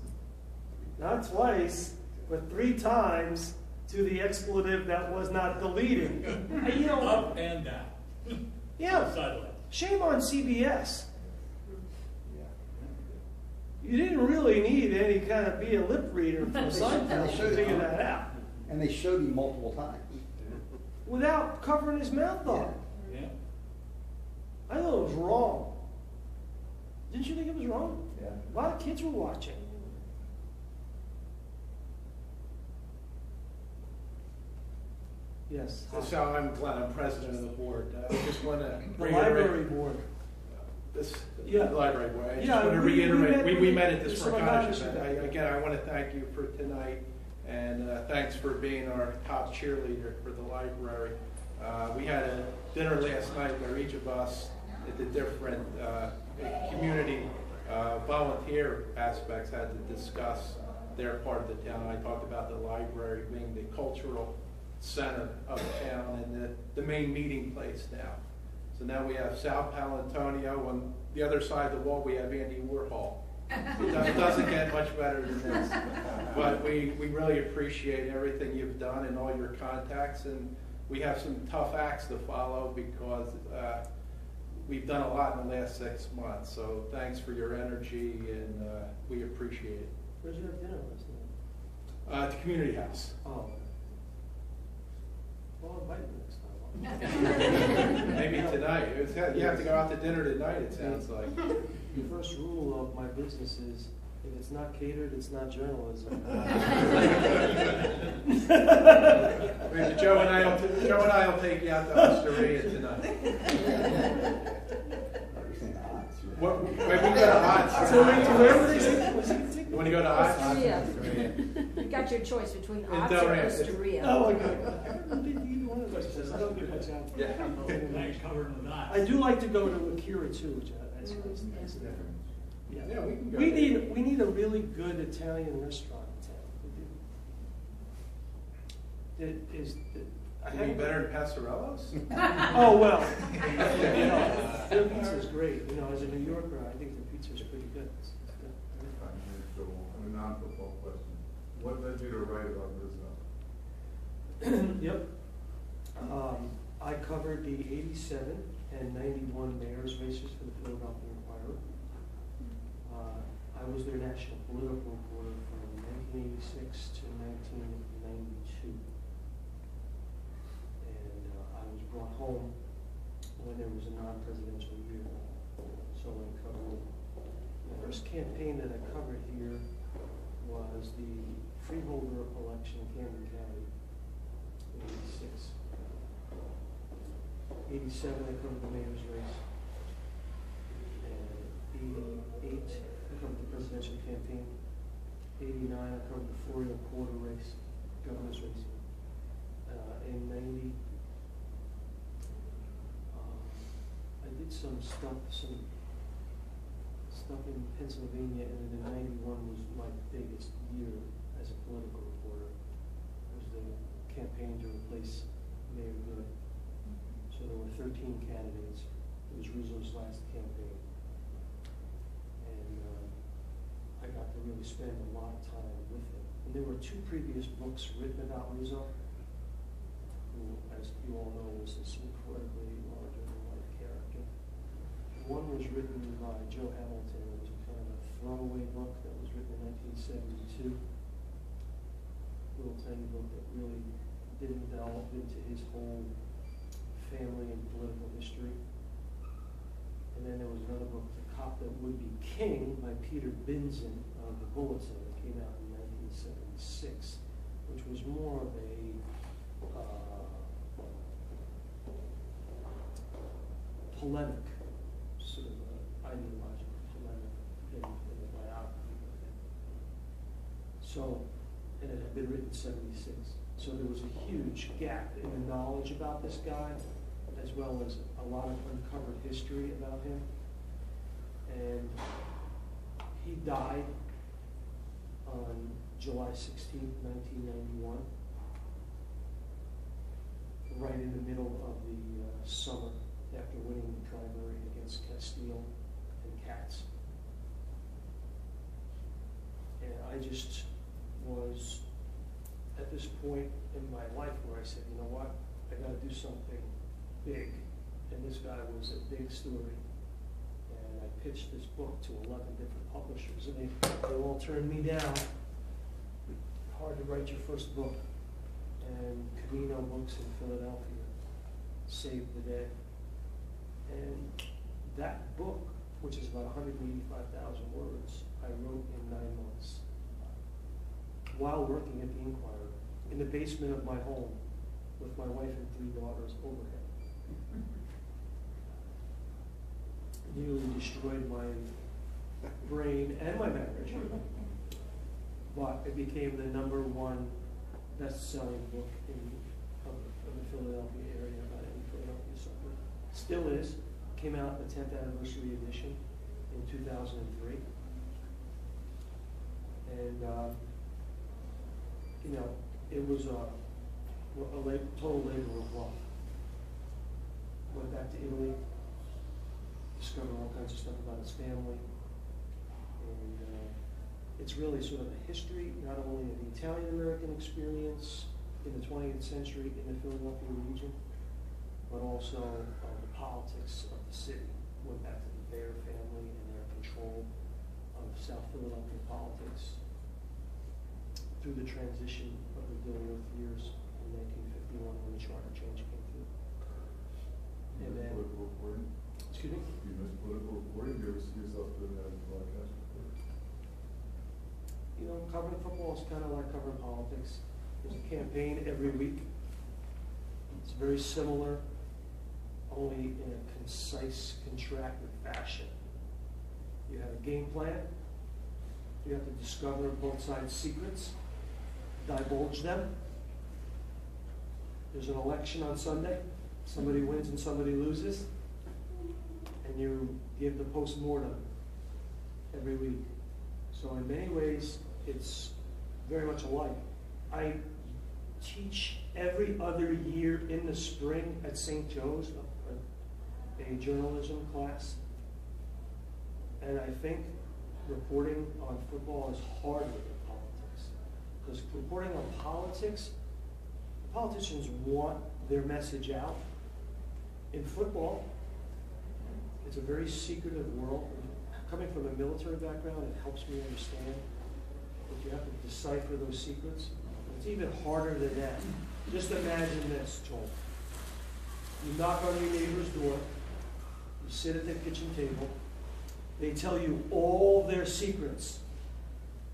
not twice, but 3 times to the expletive that was not deleted. Up and down. Yeah. Sideline. Shame on CBS. You didn't really need any kind of be a lip reader from Seinfeld to figure that out. And they showed him multiple times. Without covering his mouth up. Yeah. I thought it was wrong. Didn't you think it was wrong? Yeah. A lot of kids were watching. Yes. So I'm Glenn, I'm president of the board. I just want to The library board. This, Yeah. the library board. I just Yeah, want to we reiterate, met- we met at this so I got Mercantile you event. that. Again, I want to thank you for tonight, and thanks for being our top cheerleader for the library. We had a dinner last night where each of us at the different community volunteer aspects had to discuss their part of the town. I talked about the library being the cultural center of the town and the main meeting place now. So now we have Sal Paolantonio. On the other side of the wall, we have Andy Warhol. It doesn't get much better than this. But we really appreciate everything you've done and all your contacts. And we have some tough acts to follow because we've done a lot in the last 6 months. So thanks for your energy, and we appreciate it. Where'd you have dinner last night? At the community house. Oh. Well, invite me next time. Maybe tonight. You have to go out to dinner tonight, it sounds like. The first rule of my business is, if it's not catered, it's not journalism. Maybe Joe and I will take you out to Osteria tonight. What, wait, we go to Ots. So where were they saying? Was he You want to go to Ots? Osteria. You got your choice between Ots or Delran. Osteria. Oh, my God. I haven't been to either one of those places. I don't get much out. Thanks, covered with that. I do like to go to Akira too, which that's nice. Yeah. Yeah, we can go. We need a really good Italian restaurant in town. We do. It is. I Can be haven't- better than Passerello's? Oh, well, their pizza's great. You know, as a New Yorker, I think their pizza's pretty good. It's good. So, a non-football question. What led you to write about this? Yep. I covered the 87 and 91 mayor's races for the Philadelphia Inquirer. I was their national political reporter from 1986 to 1992. And I was brought home when there was a non-presidential year. So I covered, the first campaign that I covered here was the freeholder election in Camden County in 86. 87, I covered the mayor's race. And 88, I covered the presidential campaign. 89, I covered the Florio Quarter race, governor's race. In 90, I did some stuff in Pennsylvania, and then 91 was my biggest year as a political reporter. It was the campaign to replace Mayor Good. So there were 13 candidates. It was Rizzo's last campaign. And I got to really spend a lot of time with him. And there were 2 previous books written about Rizzo, who, as you all know, was this incredibly larger-than-life character. One was written by Joe Hamilton. It was a kind of a throwaway book that was written in 1972. Little tiny book that really didn't delve into his whole family and political history. And then there was another book, The Cop That Would Be King, by Peter Binzen of the Bulletin, that came out in 1976, which was more of a polemic, sort of ideological polemic in the biography of him. So, and it had been written in 76. So there was a huge gap in the knowledge about this guy, as well as a lot of uncovered history about him. And he died on July 16, 1991, right in the middle of the summer after winning the primary against Castile and Katz. And I just was at this point in my life where I said, you know what, I got to do something big. And this guy was a big story. And I pitched this book to 11 different publishers, and they all turned me down. Hard to write your first book. And Camino Books in Philadelphia saved the day. And that book which is about 185,000 words, I wrote in 9 months while working at the Inquirer in the basement of my home with my wife and 3 daughters overhead. Nearly destroyed my brain and my marriage, but it became the #1 best-selling book in the Philadelphia area about any Philadelphia suburb. Still is. Came out in the 10th anniversary edition in 2003. And, you know, it was a total labor of love. Went back to Italy, discovered all kinds of stuff about his family. And it's really sort of a history, not only of the Italian-American experience in the 20th century in the Philadelphia region, but also the politics of the city. Went back to the Baer family and their control of South Philadelphia politics through the transition of the Dilworth years in 1951 when the charter change came through. And then, political reporting? excuse me? You missed political reporting? Do you ever see yourself doing that as a broadcast reporter? You know, covering football is kind of like covering politics. There's a campaign every week. It's very similar, only in a concise, contracted fashion. You have a game plan. You have to discover both sides' secrets, divulge them. There's an election on Sunday. Somebody wins and somebody loses. And you give the post-mortem every week. So in many ways, it's very much alike. I teach every other year in the spring at St. Joe's, a journalism class. And I think reporting on football is harder than politics. Because reporting on politics, politicians want their message out. In football, it's a very secretive world. Coming from a military background, it helps me understand that you have to decipher those secrets. It's even harder than that. Just imagine this, Joel. You knock on your neighbor's door, you sit at the kitchen table, they tell you all their secrets.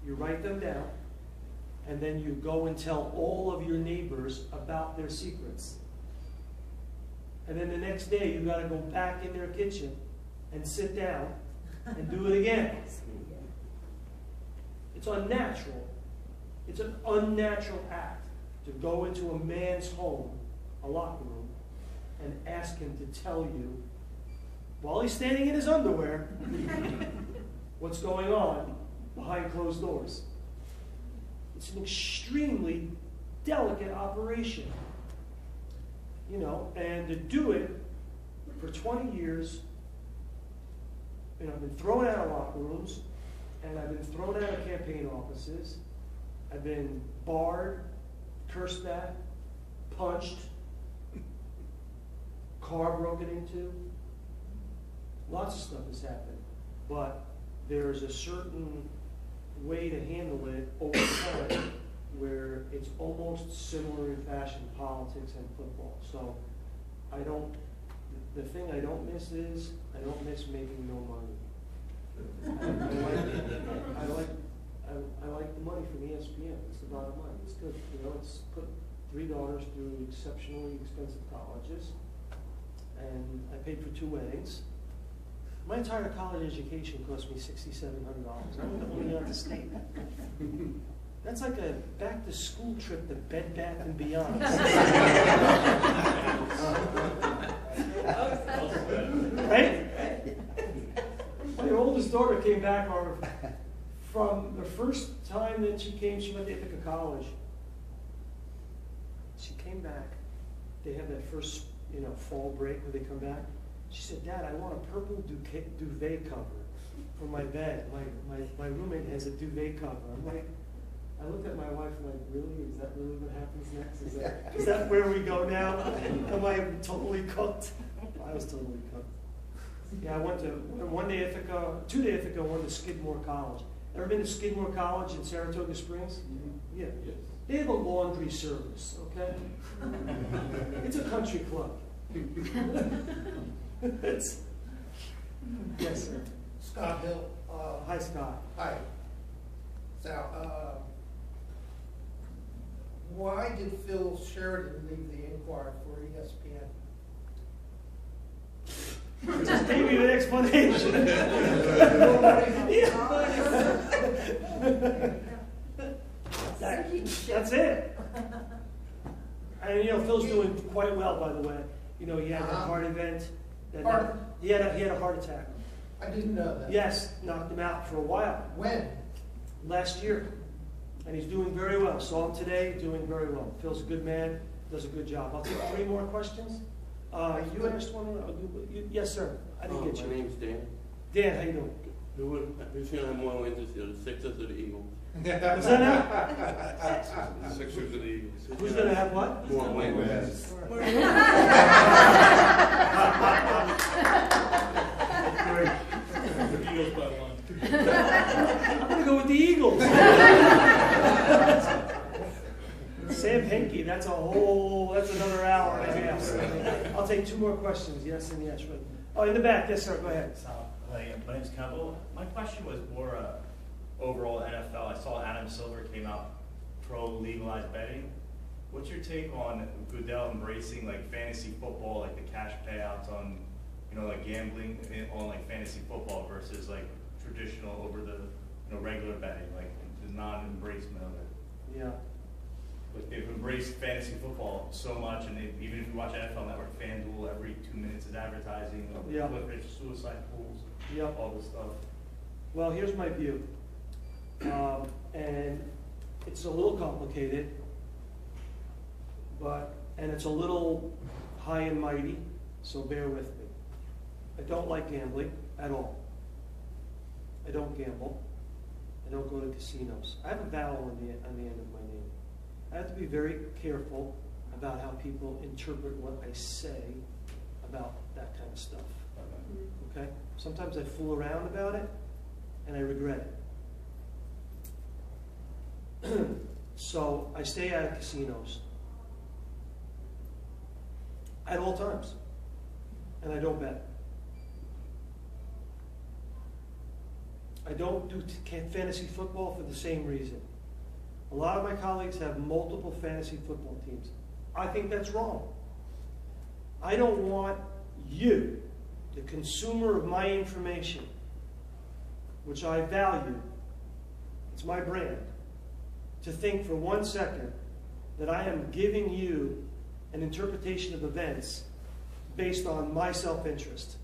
You write them down, and then you go and tell all of your neighbors about their secrets. And then the next day, you got to go back in their kitchen and sit down and do it again. It's unnatural. It's an unnatural act to go into a man's home, a locker room, and ask him to tell you, while he's standing in his underwear, what's going on behind closed doors. It's an extremely delicate operation. You know, and to do it for 20 years, you know, I've been thrown out of locker rooms, and I've been thrown out of campaign offices. I've been barred, cursed at, punched, car broken into. Lots of stuff has happened, but there's a certain way to handle it over time where it's almost similar in fashion, politics and football. So the thing I don't miss is, I don't miss making no money. I like the money from ESPN. It's the bottom line. It's good. You know, it's put 3 daughters through exceptionally expensive colleges, and I paid for 2 weddings. My entire college education cost me $6,700. I'm the only out of state. That's like a back-to-school trip to Bed Bath & Beyond. Right? My oldest daughter came back from the first time that she came, she went to Ithaca College. She came back. They have that first, you know, fall break where they come back. She said, "Dad, I want a purple duvet cover for my bed. My roommate has a duvet cover." I'm like, I looked at my wife and like, really? Is that really what happens next? Is that where we go now? Am I totally cooked? I was totally cooked. Yeah, I went to 2 to Ithaca, one to Skidmore College. Ever been to Skidmore College in Saratoga Springs? Mm-hmm. Yeah. Yes. They have a laundry service, okay? It's a country club. Yes, sir. Scott Hill. Hi, Scott. Hi. Sal, why did Phil Sheridan leave the Inquirer for ESPN? Just gave me the explanation. That's it. And Phil's doing quite well, by the way. He had a heart event. Pardon? He had a heart attack. I didn't know that. Yes, knocked him out for a while. When? Last year. And he's doing very well. Saw him today, doing very well. Phil's a good man, does a good job. I'll take 3 more questions. You asked one? Yes, sir. I didn't get you. My name's Dan. Dan, how you doing? Who's going to have more wins this year, the Sixers or the Eagles? What's that now? The Sixers or the Eagles. Who's going to have what? More wins. Eagles by 1. I'm going to go with the Eagles. Sam Henke, that's another hour and a half. I'll take 2 more questions, yes and yes. Right. Oh, in the back, yes, sir, go ahead. My name's Campbell. My question was more overall NFL. I saw Adam Silver came out pro-legalized betting. What's your take on Goodell embracing like fantasy football, like the cash payouts on, like gambling on like fantasy football versus like traditional over the regular betting, like the non-embracement of it? Yeah. Like they've embraced fantasy football so much, and even if you watch NFL Network, FanDuel every 2 minutes is advertising, Yeah. Clippers, suicide pools, Yeah. all this stuff. Well, here's my view. And it's a little complicated, and it's a little high and mighty, so bear with me. I don't like gambling at all. I don't gamble. I don't go to casinos. I have a vowel on the end of my name. I have to be very careful about how people interpret what I say about that kind of stuff. Okay? Sometimes I fool around about it, and I regret it. So I stay out of casinos at all times, and I don't bet. I don't do fantasy football for the same reason. A lot of my colleagues have multiple fantasy football teams. I think that's wrong. I don't want you, the consumer of my information, which I value, it's my brand, to think for 1 second that I am giving you an interpretation of events based on my self-interest.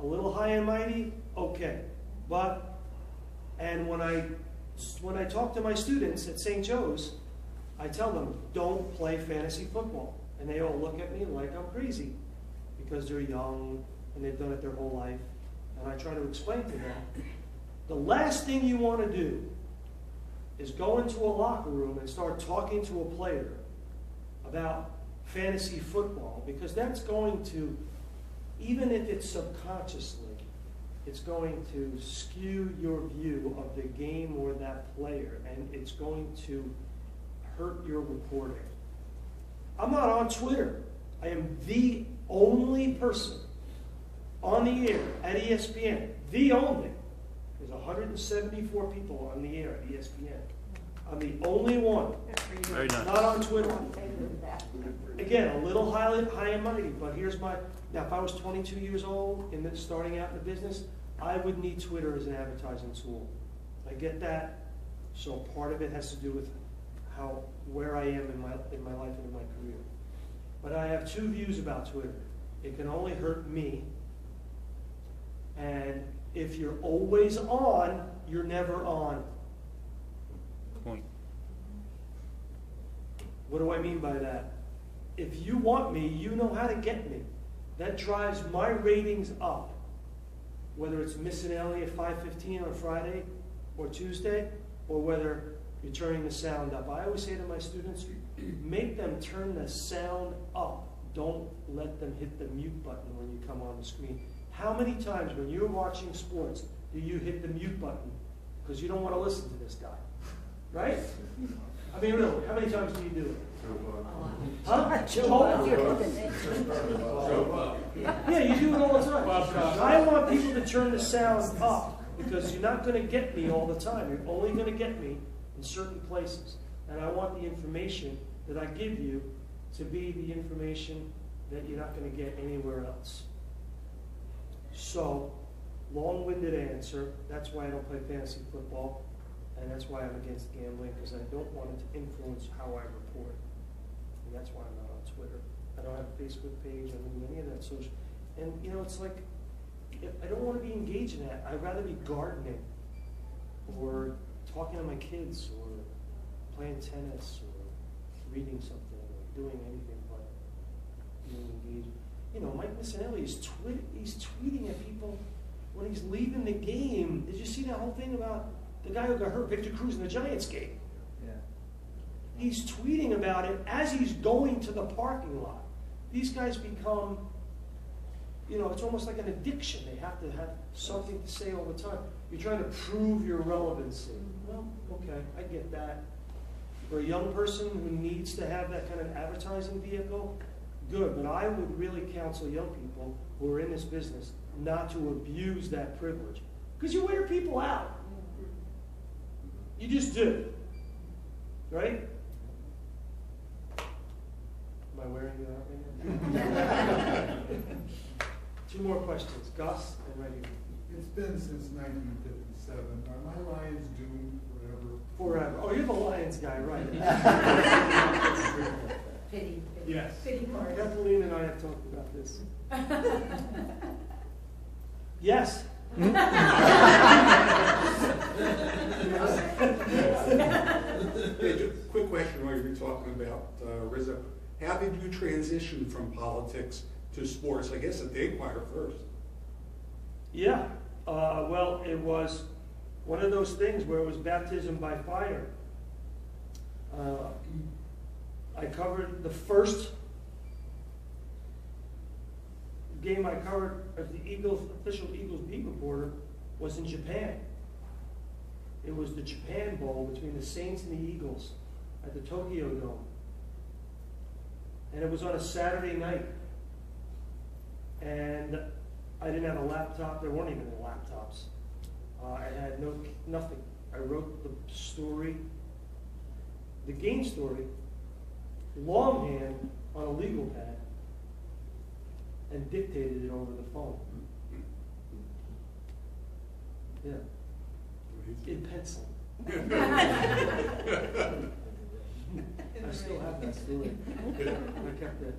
A little high and mighty, okay. And when I talk to my students at St. Joe's, I tell them, don't play fantasy football. And they all look at me like I'm crazy because they're young and they've done it their whole life. And I try to explain to them, the last thing you want to do is go into a locker room and start talking to a player about fantasy football, because that's going to, even if it's subconsciously, it's going to skew your view of the game or that player, and it's going to hurt your reporting. I'm not on Twitter. I am the only person on the air at ESPN. The only. There's 174 people on the air at ESPN. I'm the only one. Very nice. Not on Twitter. Again, a little high and mighty, but here's my... Now, if I was 22 years old and starting out in the business, I would need Twitter as an advertising tool. I get that. So part of it has to do with where I am in my life and in my career. But I have 2 views about Twitter. It can only hurt me. And if you're always on, you're never on. Point. What do I mean by that? If you want me, you know how to get me. That drives my ratings up. Whether it's Miss and Ellie at 5:15 on Friday or Tuesday, or whether you're turning the sound up. I always say to my students, make them turn the sound up. Don't let them hit the mute button when you come on the screen. How many times when you're watching sports do you hit the mute button because you don't want to listen to this guy? right? I mean, really, how many times do you do it? Huh? Yeah, you do it all the time. I want people to turn the sound up because you're not going to get me all the time. You're only going to get me in certain places. And I want the information that I give you to be the information that you're not going to get anywhere else. So, long-winded answer, that's why I don't play fantasy football, and that's why I'm against gambling, because I don't want it to influence how I report. And that's why I'm not on Twitter. I don't have a Facebook page, I don't do any of that social. And, you know, it's like, I don't want to be engaged in that. I'd rather be gardening, or talking to my kids, or playing tennis, or reading something, or doing anything but being engaged. You know, Mike Missanelli is he's tweeting at people when he's leaving the game. Did you see that whole thing about the guy who got hurt, Victor Cruz, in the Giants game? Yeah. He's tweeting about it as he's going to the parking lot. These guys become, you know, it's almost like an addiction. They have to have something to say all the time. You're trying to prove your relevancy. Well, okay, I get that. For a young person who needs to have that kind of advertising vehicle, good. But I would really counsel young people who are in this business not to abuse that privilege. Because you wear people out. You just do. Right? Am I wearing you out right now? 2 more questions. Gus and Reggie. It's been since 1957. Are my Lions doomed forever? Forever. Oh, you're the Lions guy, right? Pity. Yes. Pity part. Kathleen and I have talked about this. Yes. Hey, just a quick question while you were talking about Rizzo. How did you transition from politics to sports? I guess at the Inquirer first. Yeah. Well, it was one of those things where it was baptism by fire. I covered the first game I covered as the official Eagles beat reporter was in Japan. It was the Japan Bowl between the Saints and the Eagles at the Tokyo Dome. And it was on a Saturday night. And I didn't have a laptop. There weren't even any laptops. I had nothing. I wrote the story, the game story, longhand on a legal pad, and dictated it over the phone. Yeah. In pencil. I still have that story. I kept it.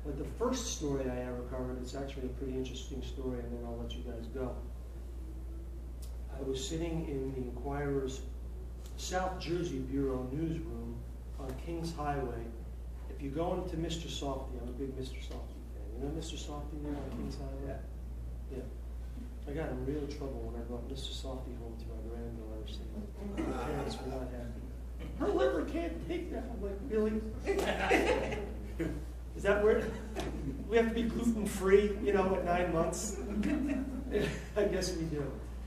But the first story I ever covered, it's actually a pretty interesting story, and then I'll let you guys go. I was sitting in the Inquirer's South Jersey Bureau newsroom on Kings Highway. If you go into Mr. Softy, I'm a big Mr. Softy fan. You know Mr. Softy there on Kings Highway? Yeah. I got in real trouble when I brought Mr. Softy home to my granddaughter. So my parents were not happy. Her liver can't take that. I'm like, really? Is that where we have to be gluten-free, you know, at 9 months? I guess we do.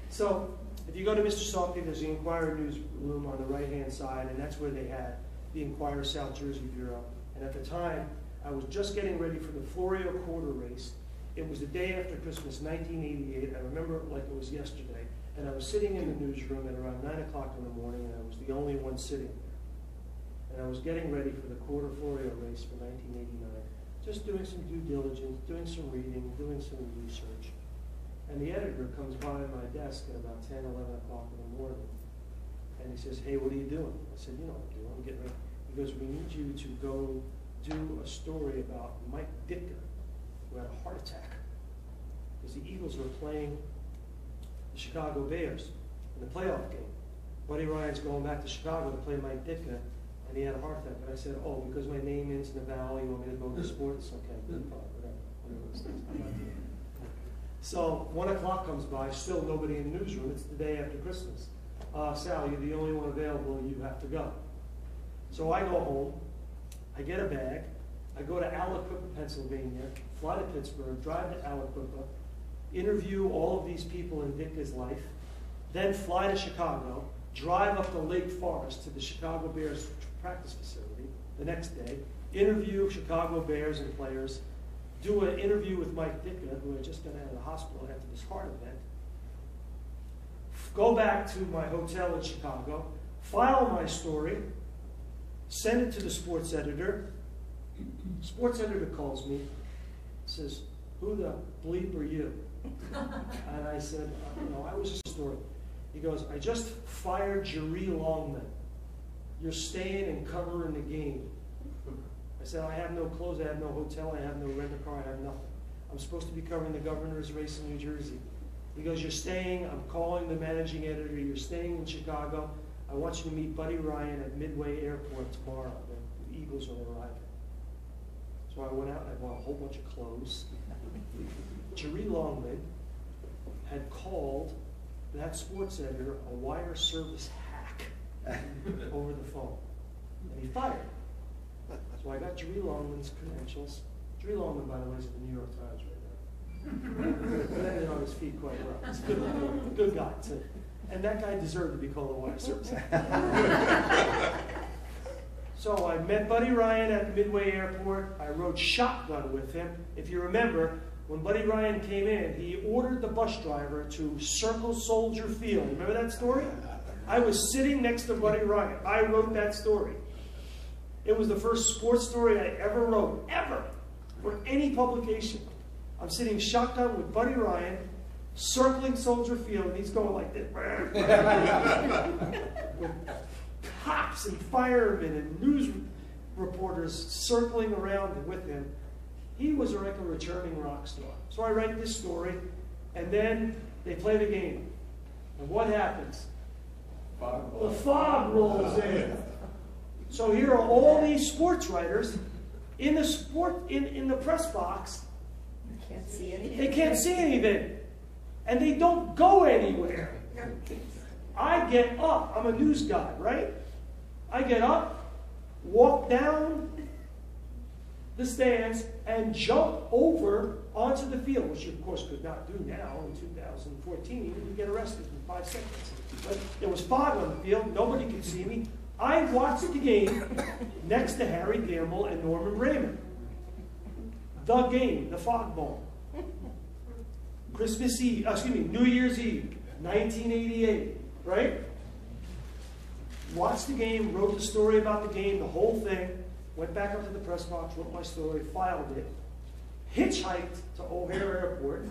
So if you go to Mr. Softy, there's the Inquirer newsroom on the right-hand side, and that's where they had the Inquirer South Jersey Bureau. And at the time, I was just getting ready for the Florio Quarter race. It was the day after Christmas, 1988. I remember it like it was yesterday. And I was sitting in the newsroom at around 9 o'clock in the morning, and I was the only one sitting there. And I was getting ready for the quarter Florio race for 1989, just doing some due diligence, doing some reading, doing some research. And the editor comes by my desk at about 10, 11 o'clock in the morning. And he says, hey, what are you doing? I said, you know what I'm doing, I'm getting ready. He goes, we need you to go do a story about Mike Ditka, who had a heart attack. Because the Eagles were playing the Chicago Bears in the playoff game. Buddy Ryan's going back to Chicago to play Mike Ditka, and he had a heart attack. And I said, oh, because my name ends in a vowel, you want me to go into sports? Okay, good, fine, whatever. One of those things. I'm not doing it. So 1 o'clock comes by, still nobody in the newsroom. It's the day after Christmas. Sal, you're the only one available, you have to go. So I go home, I get a bag, I go to Aliquippa, Pennsylvania, fly to Pittsburgh, drive to Aliquippa, interview all of these people in Ditka's life, then fly to Chicago, drive up to Lake Forest to the Chicago Bears practice facility the next day, interview Chicago Bears and players, do an interview with Mike Ditka, who had just got out of the hospital after this heart event, go back to my hotel in Chicago, file my story, send it to the sports editor. Sports editor calls me, says, "Who the bleep are you?" And I said, I was just a story. He goes, "I just fired Jerry Longman. You're staying and covering the game." I said, "I have no clothes, I have no hotel, I have no rent-a-car, I have nothing. I'm supposed to be covering the governor's race in New Jersey." He goes, "You're staying, I'm calling the managing editor, you're staying in Chicago. I want you to meet Buddy Ryan at Midway Airport tomorrow. The Eagles are arriving." So I went out and I bought a whole bunch of clothes. Jerry Longman had called that sports editor a wire service hack over the phone. And he fired him. So I got Jerry Longman's credentials. Jerry Longman, by the way, is in the New York Times right now. Landed on his feet quite well. He's a good guy, too. And that guy deserved to be called a wire service hack. So I met Buddy Ryan at Midway Airport. I rode shotgun with him. If you remember, when Buddy Ryan came in, he ordered the bus driver to circle Soldier Field. Remember that story? I was sitting next to Buddy Ryan. I wrote that story. It was the first sports story I ever wrote, ever, for any publication. I'm sitting shotgun with Buddy Ryan, circling Soldier Field, and he's going like this. With cops and firemen and news reporters circling around with him. He was like a returning rock star. So I write this story, and then they play the game. And what happens? The fog rolls in. So here are all these sports writers in the press box. Can't see anything. They can't see anything. And they don't go anywhere. I get up. I'm a news guy, right? I get up, walk down the stands, and jump over onto the field, which you, of course, could not do now in 2014. You would get arrested in 5 seconds. But there was fog on the field. Nobody could see me. I watched the game next to Harry Gamble and Norman Raymond. The game, the fog ball. New Year's Eve, 1988, right? Watched the game, wrote the story about the game, the whole thing, went back up to the press box, wrote my story, filed it, hitchhiked to O'Hare Airport,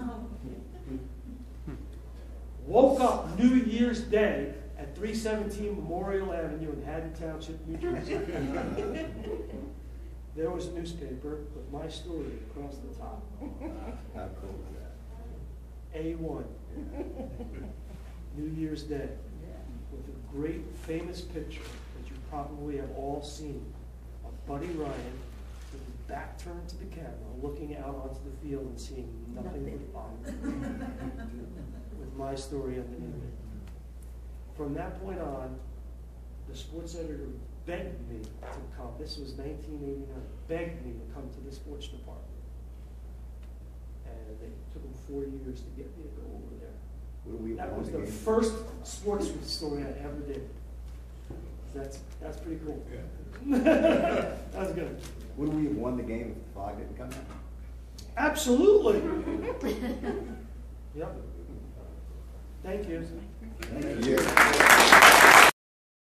woke up New Year's Day at 317 Memorial Avenue in Haddon Township, New Jersey. There was a newspaper with my story across the top. How cool is that? A1. New Year's Day. With a great famous picture that you probably have all seen of Buddy Ryan with his back turned to the camera, looking out onto the field and seeing nothing but fire. With my story underneath it. From that point on, the sports editor begged me to come. This was 1989. Begged me to come to the sports department. And it took them 4 years to get me to go over there. That was the first sports story I ever did. That's pretty cool. Yeah. That was good. Would we have won the game if the fog didn't come in? Absolutely. Yep. Thank you. Thank you.